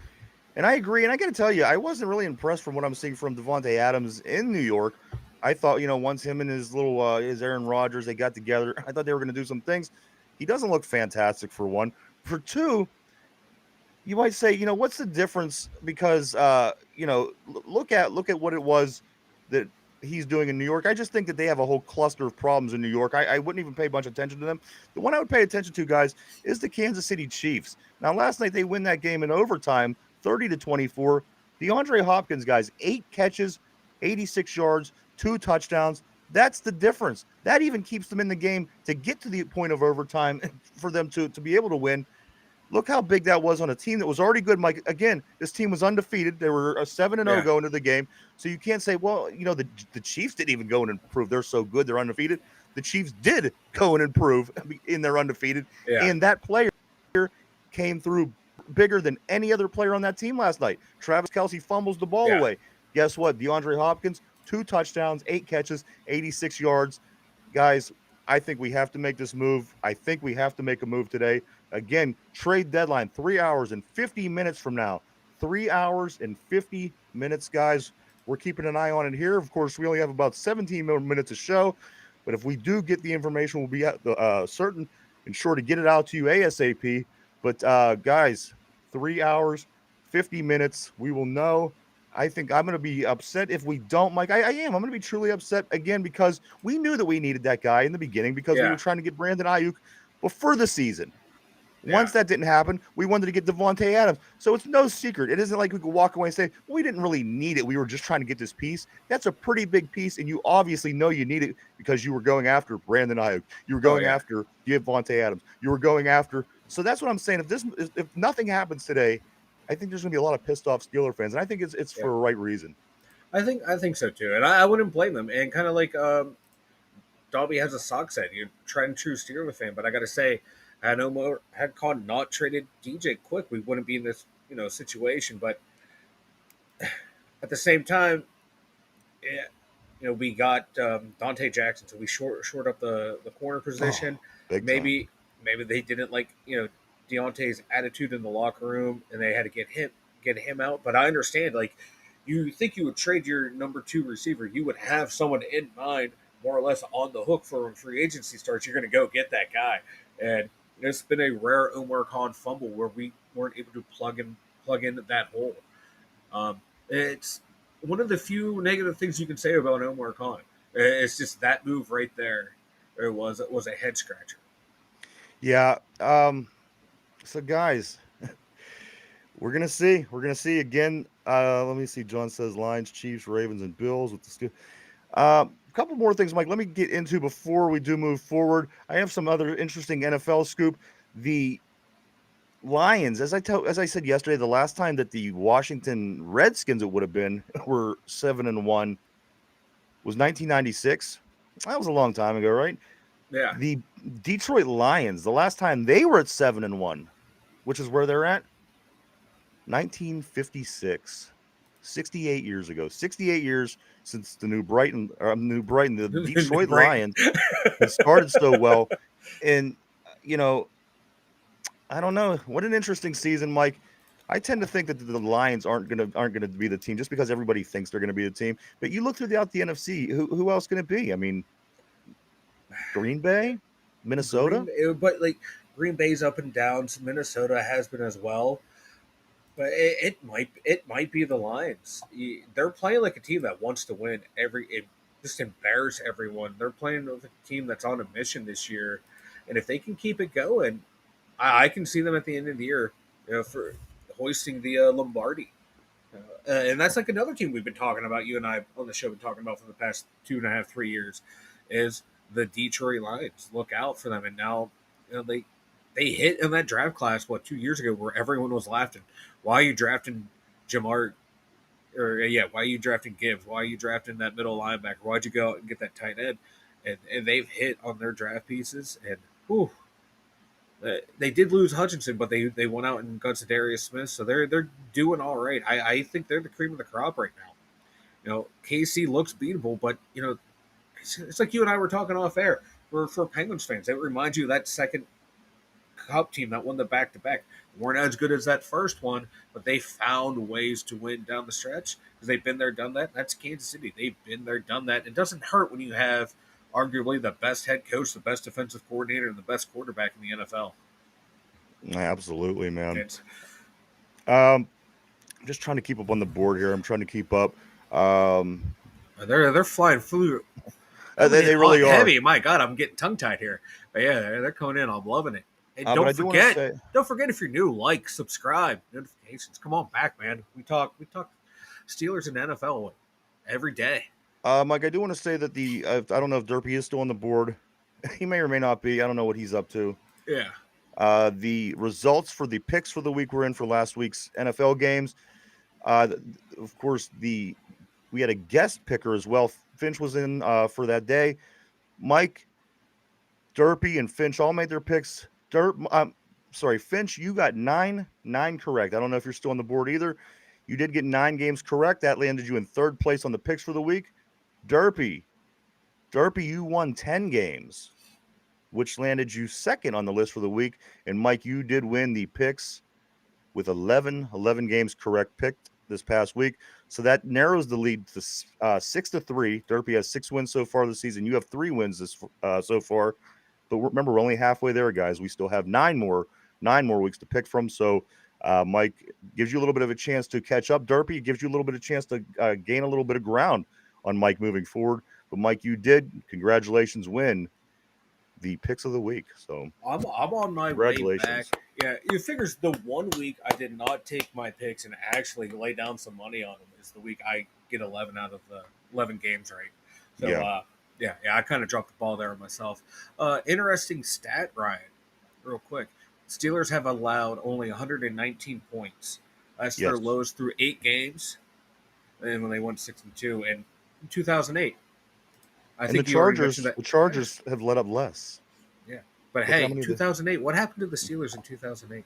And I agree. And I got to tell you, I wasn't really impressed from what I'm seeing from Devontae Adams in New York. I thought, once him and his his Aaron Rodgers, they got together, I thought they were going to do some things. He doesn't look fantastic, for one. For two, you might say, what's the difference? Because, look at what it was that he's doing in New York. I just think that they have a whole cluster of problems in New York. I wouldn't even pay a bunch of attention to them. The one I would pay attention to, guys, is the Kansas City Chiefs. Now, last night they win that game in overtime, 30-24. DeAndre Hopkins, guys, 8 catches, 86 yards, 2 touchdowns. That's the difference. That even keeps them in the game to get to the point of overtime for them to be able to win. Look how big that was on a team that was already good, Mike. Again, this team was undefeated. They were a 7-0 going into the game. So you can't say, well, the Chiefs didn't even go in and prove they're so good, they're undefeated. The Chiefs did go in and prove in their undefeated. Yeah. And that player came through bigger than any other player on that team last night. Travis Kelce fumbles the ball away. Guess what? DeAndre Hopkins, 2 touchdowns, 8 catches, 86 yards. Guys, I think we have to make this move. I think we have to make a move today. Again, trade deadline 3 hours and 50 minutes from now. 3 hours and 50 minutes, guys. We're keeping an eye on it here. Of course, we only have about 17 more minutes to show. But if we do get the information, we'll be certain and sure to get it out to you ASAP. But, guys, 3 hours, 50 minutes. We will know. I think I'm going to be upset if we don't, Mike. I am. I'm going to be truly upset again because we knew that we needed that guy in the beginning because we were trying to get Brandon Ayuk before the season. Once that didn't happen, we wanted to get Devontae Adams. So it's no secret. It isn't like we could walk away and say, well, we didn't really need it. We were just trying to get this piece. That's a pretty big piece, and you obviously know you need it because you were going after Brandon Ayuk. You were going after Devontae Adams. You were going after. So that's what I'm saying. If nothing happens today, I think there's going to be a lot of pissed off Steeler fans, and I think it's for a right reason. I think so too, and I wouldn't blame them. And kind of like Dobby has a sock set, you're tried and true Steeler fan, but I got to say, had Con not traded DJ Quick, we wouldn't be in this situation. But at the same time, we got Dante Jackson, so we short up the corner position. Maybe they didn't like Deontay's attitude in the locker room, and they had to get him out. But I understand, like, you think you would trade your number 2 receiver, you would have someone in mind, more or less on the hook for when free agency starts. You're going to go get that guy, and it's been a rare Omar Khan fumble where we weren't able to plug in that hole. It's one of the few negative things you can say about Omar Khan. It's just that move right there. It was a head scratcher. Yeah. So guys, we're gonna see. We're gonna see again. Let me see. John says Lions, Chiefs, Ravens, and Bills with the. A couple more things, Mike. Let me get into before we do move forward. I have some other interesting NFL scoop. The Lions, as I said yesterday, the last time that the Washington Redskins it would have been were 7-1 was 1996. That was a long time ago, right? Yeah. The Detroit Lions, the last time they were at 7-1, which is where they're at, 1956. 68 years ago. 68 years since the Detroit Lions has started so well. And I don't know. What an interesting season, Mike. I tend to think that the Lions aren't gonna be the team just because everybody thinks they're gonna be the team. But you look throughout the NFC, who else can it be? I mean, Green Bay, Minnesota. But like Green Bay's up and down. Minnesota has been as well. But it might be the Lions. They're playing like a team that wants to win just embarrass everyone. They're playing with a team that's on a mission this year, and if they can keep it going, I can see them at the end of the year, for hoisting the Lombardi. And that's like another team we've been talking about. You and I on the show been talking about for the past 2.5, 3 years, is the Detroit Lions. Look out for them. And now, they hit in that draft class 2 years ago where everyone was laughing. Why are you drafting Jamar? Why are you drafting Gibbs? Why are you drafting that middle linebacker? Why'd you go out and get that tight end? And they've hit on their draft pieces. And they did lose Hutchinson, but they went out and got Darius Smith, so they're doing all right. I think they're the cream of the crop right now. KC looks beatable, but it's like you and I were talking off air. For Penguins fans, it reminds you of that second Cup team that won the back-to-back. Weren't as good as that first one, but they found ways to win down the stretch because they've been there, done that. That's Kansas City. They've been there, done that. It doesn't hurt when you have arguably the best head coach, the best defensive coordinator, and the best quarterback in the NFL. Absolutely, man. I'm just trying to keep up on the board here. I'm trying to keep up. They're flying through. They really are heavy. My God, I'm getting tongue tied here. But yeah, they're coming in. I'm loving it. And don't forget if you're new, like, subscribe, notifications. Come on back, man. We talk Steelers and NFL every day. Mike, I do want to say that I don't know if Derpy is still on the board. He may or may not be. I don't know what he's up to. Yeah. The results for the picks for the week we're in for last week's NFL games. Of course, we had a guest picker as well. Finch was in for that day. Mike, Derpy, and Finch all made their picks. Finch, you got nine correct. I don't know if you're still on the board either. You did get 9 games correct. That landed you in third place on the picks for the week. Derpy, you won 10 games, which landed you second on the list for the week. And Mike, you did win the picks with 11 games correct picked this past week. So that narrows the lead to 6-3. Derpy has 6 wins so far this season. You have 3 wins so far. But remember, we're only halfway there, guys. We still have 9 more weeks to pick from. So Mike gives you a little bit of a chance to catch up. Derpy gives you a little bit of chance to gain a little bit of ground on Mike moving forward. But Mike, you did, congratulations, win the picks of the week. So I'm on my way back. Yeah, it figures the 1 week I did not take my picks and actually lay down some money on them is the week I get 11 out of the 11 games right. So yeah, I kind of dropped the ball there myself. Interesting stat, Ryan, real quick. Steelers have allowed only 119 points. That's their lowest through 8 games, and when they won 6-2 in 2008. I think the Chargers have let up less. Yeah, but hey, 2008. What happened to the Steelers in 2008?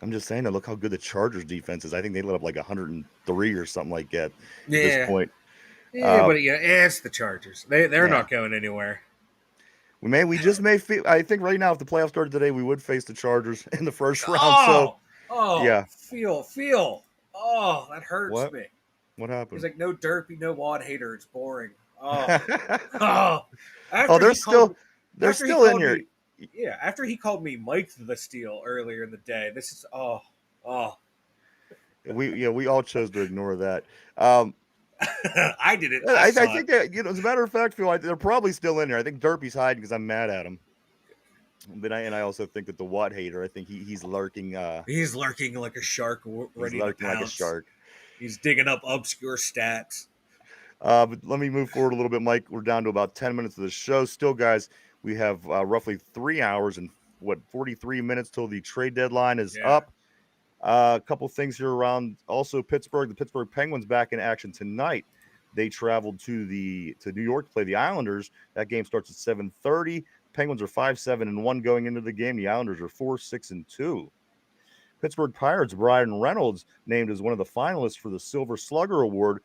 I'm just saying. Look how good the Chargers defense is. I think they let up like 103 or something like that at this point. Yeah, but it's the Chargers. They're not going anywhere. We just may. I think right now, if the playoffs started today, we would face the Chargers in the first round. Yeah. Feel. Oh, that hurts me. What happened? He's like, no Derpy, no Wad hater. It's boring. Oh, they're still in here. After he called me Mike the Steel earlier in the day, this is We all chose to ignore that. I did it. I think that as a matter of fact, Phil, they're probably still in there. I think Derpy's hiding because I'm mad at him. But I also think that the Watt hater, I think he's lurking. He's lurking like a shark, ready to pounce. Like a shark. He's digging up obscure stats. But let me move forward a little bit, Mike. We're down to about 10 minutes of the show. Still, guys, we have roughly 3 hours and 43 minutes till the trade deadline is up. A couple things here around also Pittsburgh. The Pittsburgh Penguins back in action tonight. They traveled to New York to play the Islanders. That game starts at 7:30. Penguins are 5-7-1 going into the game. The Islanders are 4-6-2. Pittsburgh Pirates, Brian Reynolds named as one of the finalists for the Silver Slugger Award.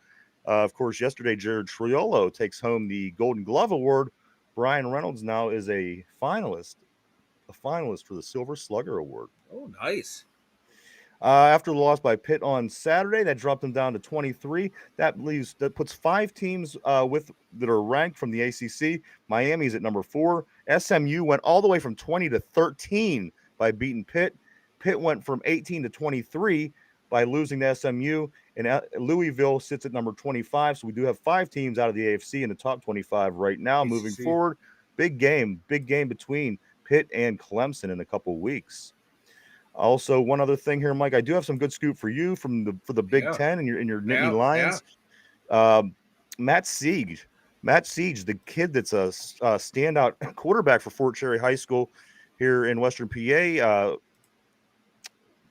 Of course, yesterday, Jared Triolo takes home the Golden Glove Award. Brian Reynolds now is a finalist a finalist for the Silver Slugger Award. Oh, nice. After the loss by Pitt on Saturday, that dropped them down to 23. That puts 5 teams that are ranked from the ACC. Miami's at number 4. SMU went all the way from 20 to 13 by beating Pitt. Pitt went from 18 to 23 by losing to SMU, and Louisville sits at number 25. So we do have 5 teams out of the AFC in the top 25 right now. ACC. Moving forward, big game between Pitt and Clemson in a couple of weeks. Also, one other thing here, Mike, I do have some good scoop for you for the Big Ten and your Nittany Lions. Yeah. Matt Siege, the kid that's a standout quarterback for Fort Cherry High School here in Western PA.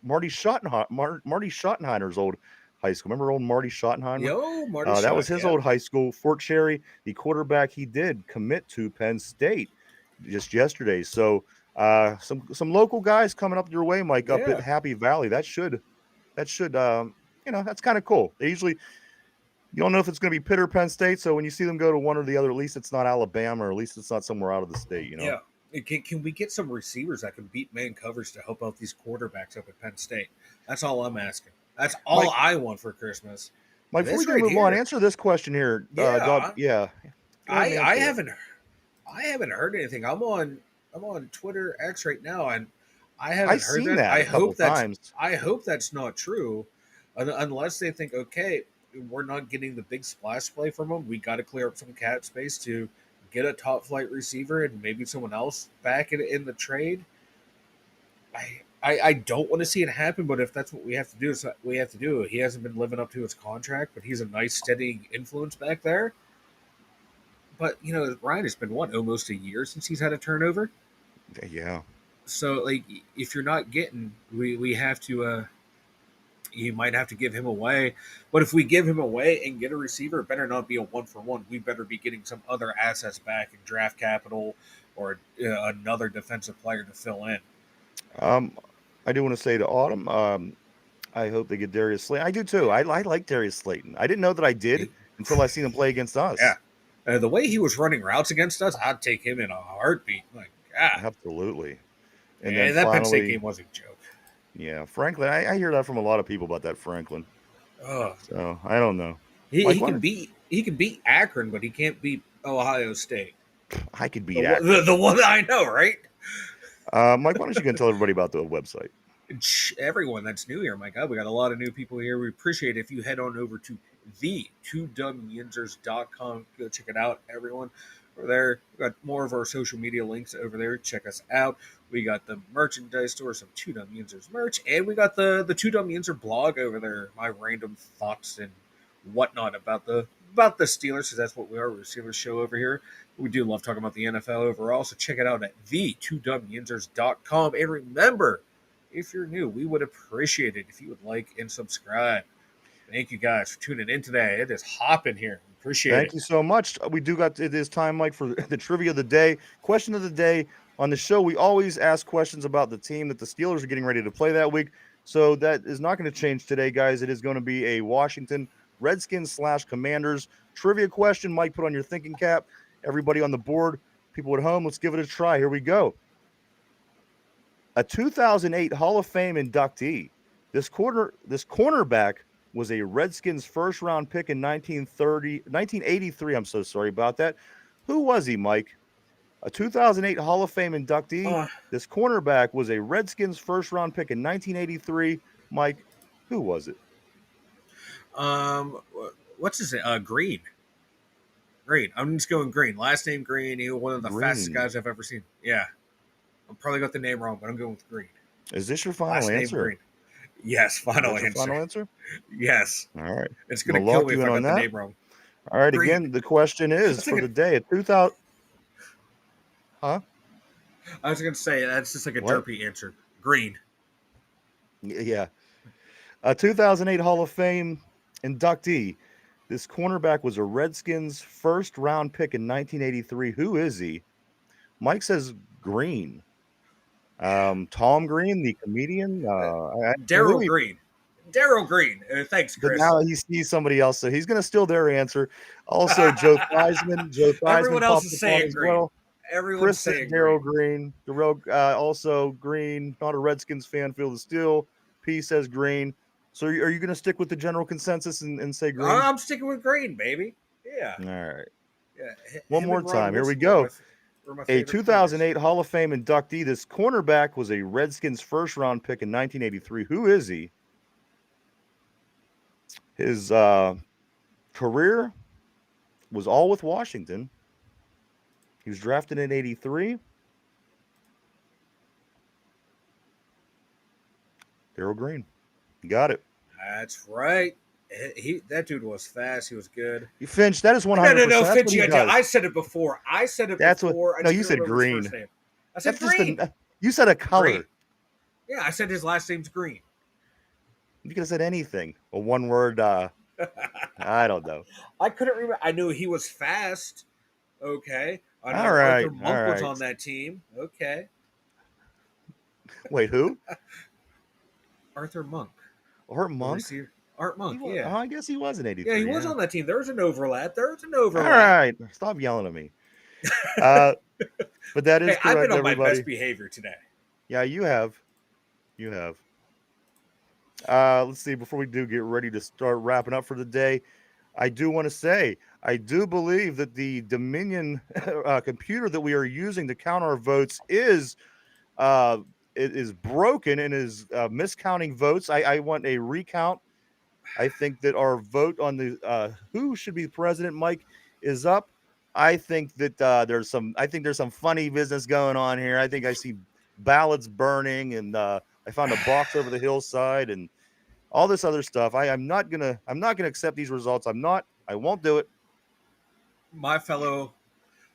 Marty Schottenheimer's old high school. Remember old Marty Schottenheimer? Yo, Marty. That was his old high school, Fort Cherry. The quarterback, he did commit to Penn State just yesterday. So some local guys coming up your way, Mike, up at Happy Valley. That should that's kind of cool. They usually, you don't know if it's going to be Pitt or Penn State. So when you see them go to one or the other, at least it's not Alabama, or at least it's not somewhere out of the state, Yeah. Can we get some receivers that can beat man coverage to help out these quarterbacks up at Penn State? That's all I'm asking. That's all Mike, I want for Christmas. Mike, before we move on, answer this question here. I haven't heard anything. I'm on Twitter X right now, and I haven't heard that. I hope that's not true, unless they think, okay, we're not getting the big splash play from them. We got to clear up some cap space to get a top flight receiver and maybe someone else back in the trade. I don't want to see it happen, but if that's what we have to do, it's what we have to do. He hasn't been living up to his contract, but he's a nice steady influence back there. But Ryan, it's been almost a year since he's had a turnover. Yeah. So if you're not getting, we have to. You might have to give him away. But if we give him away and get a receiver, it better not be a 1-for-1. We better be getting some other assets back in draft capital or another defensive player to fill in. I do want to say to Autumn, I hope they get Darius Slayton. I do too. I like Darius Slayton. I didn't know that I did until I seen him play against us. Yeah. The way he was running routes against us, I'd take him in a heartbeat. Absolutely. And then that Penn State game was a joke. Yeah, Franklin. I hear that from a lot of people about that Franklin. So I don't know. He can beat Akron, but he can't beat Ohio State. I could beat Akron. The one I know, right? Mike, why don't you go and tell everybody about the website? Everyone that's new here, Mike. We got a lot of new people here. We appreciate it if you head on over to the2dumbyinzers.com. Go check it out, everyone. We're there. We got more of our social media links over there. Check us out. We got the merchandise store, some 2 Dumb Yinzers merch, and we got the 2 Dumb Yinzer blog over there. My random thoughts and whatnot about the Steelers, because that's what we are. We're a Steelers show over here. We do love talking about the NFL overall, so check it out at the2dumbyinzers.com. And remember, if you're new, we would appreciate it if you would like and subscribe. Thank you guys for tuning in today. It is hopping here. Appreciate it. Thank you so much. It is time, Mike, for the trivia of the day. Question of the day. On the show, we always ask questions about the team that the Steelers are getting ready to play that week. So that is not going to change today, guys. It is going to be a Washington Redskins / Commanders trivia question. Mike, put on your thinking cap. Everybody on the board, people at home, let's give it a try. Here we go. A 2008 Hall of Fame inductee. This cornerback was a Redskins first-round pick in 1983. I'm so sorry about that. Who was he, Mike? A 2008 Hall of Fame inductee. This cornerback was a Redskins first-round pick in 1983. Mike, who was it? What's his name? Green. Green. I'm just going Green. Last name Green. He was one of the fastest guys I've ever seen. Yeah. I probably got the name wrong, but I'm going with Green. Is this your final answer? Green. Yes, final answer. Final answer? Yes. All right. It's going to kill me if I got the name wrong. All right. Green. Again, the question is for the day. 2000. Huh? I was going to say, that's just like a derpy answer. Green. Yeah. A 2008 Hall of Fame inductee. This cornerback was a Redskins first-round pick in 1983. Who is he? Mike says Green. Tom Green, the comedian. Daryl Green. Daryl Green. Thanks, Chris. But now he sees somebody else, so he's going to steal their answer. Also, Joe Theismann. Everyone else is saying Green. Well. Everyone's saying Daryl Green. Also Green. Not a Redskins fan. Feel the steel. P says Green. So are you going to stick with the general consensus and say Green? I'm sticking with Green, baby. Yeah. All right. Yeah. One more time. Here we go. A 2008 players. Hall of Fame inductee. This cornerback was a Redskins first-round pick in 1983. Who is he? His career was all with Washington. He was drafted in 83. Daryl Green. You got it. That's right. That dude was fast. He was good. You Finch, that is 100%. No, Finch. I said it before. That's before. No, you said Green. I said Green. You said a color. Green. Yeah, I said his last name's Green. You could have said anything. A one word. I don't know. I couldn't remember. I knew he was fast. Okay. I know Arthur Monk was on that team. Okay. Wait, who? Arthur Monk. Art Monk? Art Monk, yeah. I guess he was in 83. Yeah, he was on that team. There was an overlap. All right. Stop yelling at me. But that is correct, I've been on everybody. my best behavior today. Yeah, you have. Let's see. Before we do get ready to start wrapping up for the day, I do want to say I do believe that the Dominion computer that we are using to count our votes is broken and is miscounting votes. I want a recount. I think that our vote on the who should be president, Mike, is up. I think that there's some funny business going on here. I think I see ballots burning, and I found a box over the hillside, and all this other stuff. I'm not gonna accept these results. I won't do it. My fellow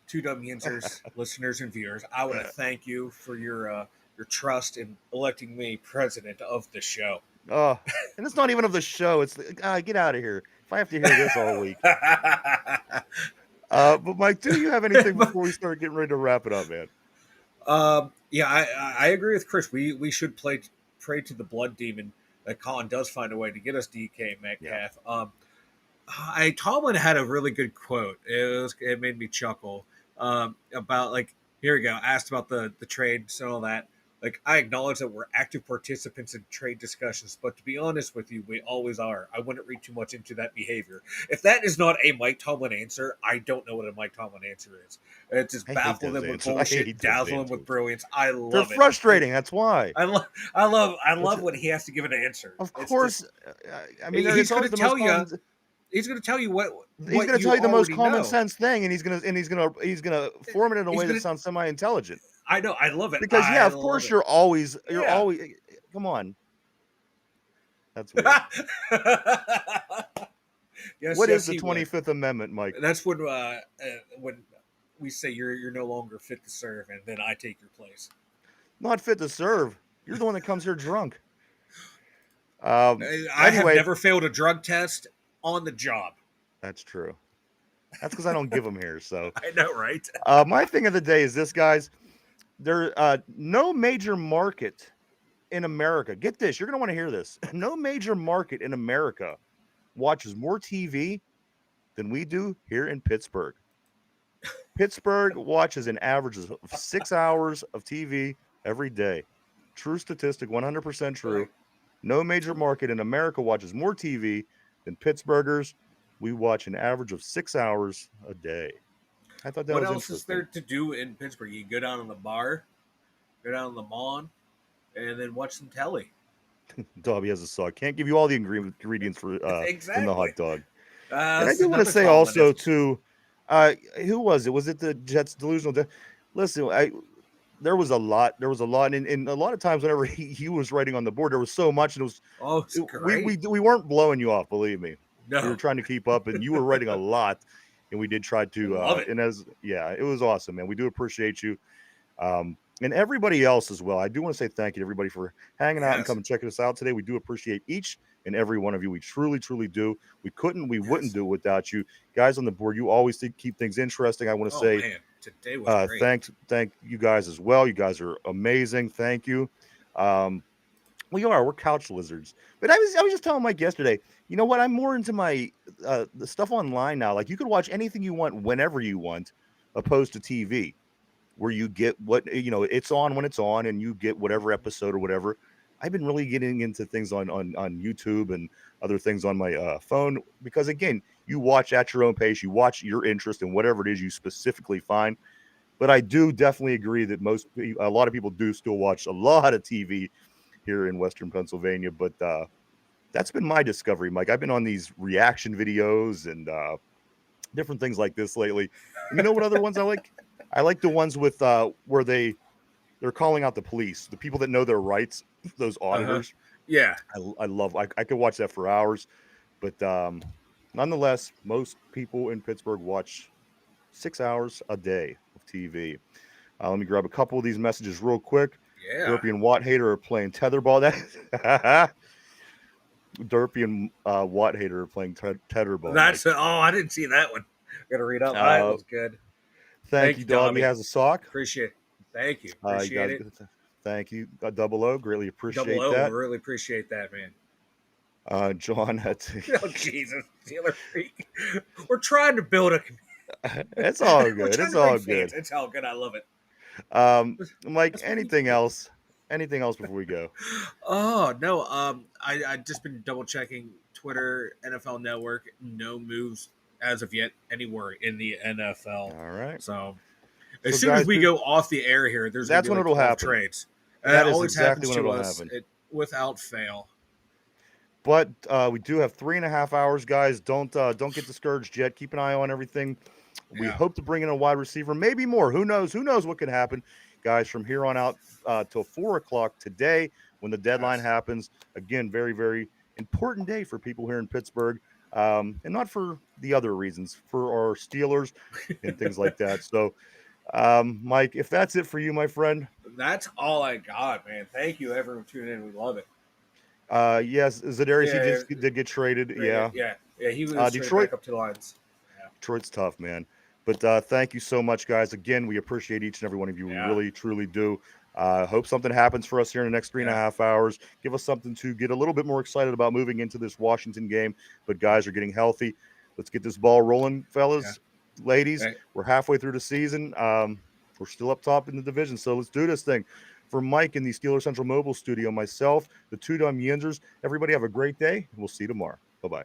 2Wnsers, listeners and viewers, I want to thank you for your trust in electing me president of the show. And it's not even of the show. It's get out of here. If I have to hear this all week. But Mike, do you have anything before we start getting ready to wrap it up, man? Yeah, I agree with Chris. We should pray to the blood demon that Colin does find a way to get us DK Metcalf. Yeah. Tomlin had a really good quote. It made me chuckle about, like, here we go. Asked about the trades and all that. Like, I acknowledge that we're active participants in trade discussions, but to be honest with you, we always are. I wouldn't read too much into that behavior. If that is not a Mike Tomlin answer, I don't know what a Mike Tomlin answer is. It's just baffle them with bullshit, dazzle them with brilliance. I love it. They're frustrating. That's why. I love when he has to give an answer. Of course, I mean, he's going to tell you. He's going to tell you what he's going to tell you the most common sense thing, and he's going to form it in a way that sounds semi-intelligent. I know. I love it. Because of course you're always come on. That's weird. What is the 25th Amendment, Mike? That's when we say you're no longer fit to serve, and then I take your place. Not fit to serve. You're the one that comes here drunk. I have never failed a drug test on the job. That's true. That's because I don't give them here. So I know, right? My thing of the day is this, guys. There no major market in America. Get this. You're going to want to hear this. No major market in America watches more TV than we do here in Pittsburgh. Pittsburgh watches an average of 6 hours of TV every day. True statistic, 100% true. No major market in America watches more TV than Pittsburghers. We watch an average of 6 hours a day. I thought that was interesting. What else is there to do in Pittsburgh? You go down to the bar, go down to the mall, and then watch some telly. Dobby has a saw. Can't give you all the ingredients for exactly. in the hot dog. And I do want to say also too, who was it? Was it the Jets delusional? Listen, there was a lot, and a lot of times whenever he was writing on the board, there was so much, and it was great. We weren't blowing you off, believe me. No. We were trying to keep up, and you were writing a lot. And we did try to, it was awesome, man. We do appreciate you. And everybody else as well. I do want to say thank you to everybody for hanging out and coming checking us out today. We do appreciate each and every one of you. We truly, truly do. We wouldn't do it without you. Guys on the board, you always keep things interesting. I want to say, man. Today was great. Thank you guys as well. You guys are amazing. Thank you. We're couch lizards. But I was just telling Mike yesterday, you know what? I'm more into my the stuff online now. Like, you can watch anything you want whenever you want, opposed to TV. where you get what, it's on when it's on and you get whatever episode or whatever. I've been really getting into things on YouTube and other things on my phone, because again, you watch at your own pace, you watch your interest in whatever it is you specifically find. But I do definitely agree that a lot of people do still watch a lot of TV here in Western Pennsylvania. But that's been my discovery, Mike. I've been on these reaction videos and different things like this lately. And you know what other ones I like? I like the ones with where they're calling out the police, the people that know their rights, those auditors. Yeah. I love. I could watch that for hours. But nonetheless, most people in Pittsburgh watch 6 hours a day of TV. Let me grab a couple of these messages real quick. Yeah. Derpy and Watt Hater are playing tetherball. That Derpy and Watt Hater are playing tetherball. I didn't see that one. Gotta read up. That was good. Thank you, Dobby. Has a sock. Appreciate it. Thank you. Appreciate it. Thank you, Double O. Greatly appreciate that. Double O, really appreciate that, man. John, oh Jesus, Steeler freak. We're trying to build a. It's all good. It's all good. It's all good. I love it. Mike, anything else? Anything else before we go? Oh no. I just been double checking Twitter, NFL Network. No moves as of yet anywhere in the NFL. All right. So as soon as we go off the air here, that's when it'll happen. Trades. That is exactly when it'll happen. Without fail. But we do have 3.5 hours, guys. Don't get discouraged yet. Keep an eye on everything. We hope to bring in a wide receiver, maybe more. Who knows? Who knows what could happen, guys? From here on out till 4:00 today, when the deadline happens. Again, very, very important day for people here in Pittsburgh, and not for the other reasons, for our Steelers and things like that. So, Mike, if that's it for you, my friend, that's all I got, man. Thank you, everyone tuning in. We love it. Yes, Zadarius did get traded. Yeah. He was Detroit back up to the Lions. Yeah. Detroit's tough, man. But thank you so much, guys. Again, we appreciate each and every one of you. We really, truly do. Hope something happens for us here in the next 3.5 hours. Give us something to get a little bit more excited about moving into this Washington game. But guys are getting healthy. Let's get this ball rolling, fellas, ladies. Right. We're halfway through the season. We're still up top in the division, so let's do this thing. For Mike in the Steeler Central Mobile Studio, myself, the two dumb Yinzers, everybody have a great day. We'll see you tomorrow. Bye-bye.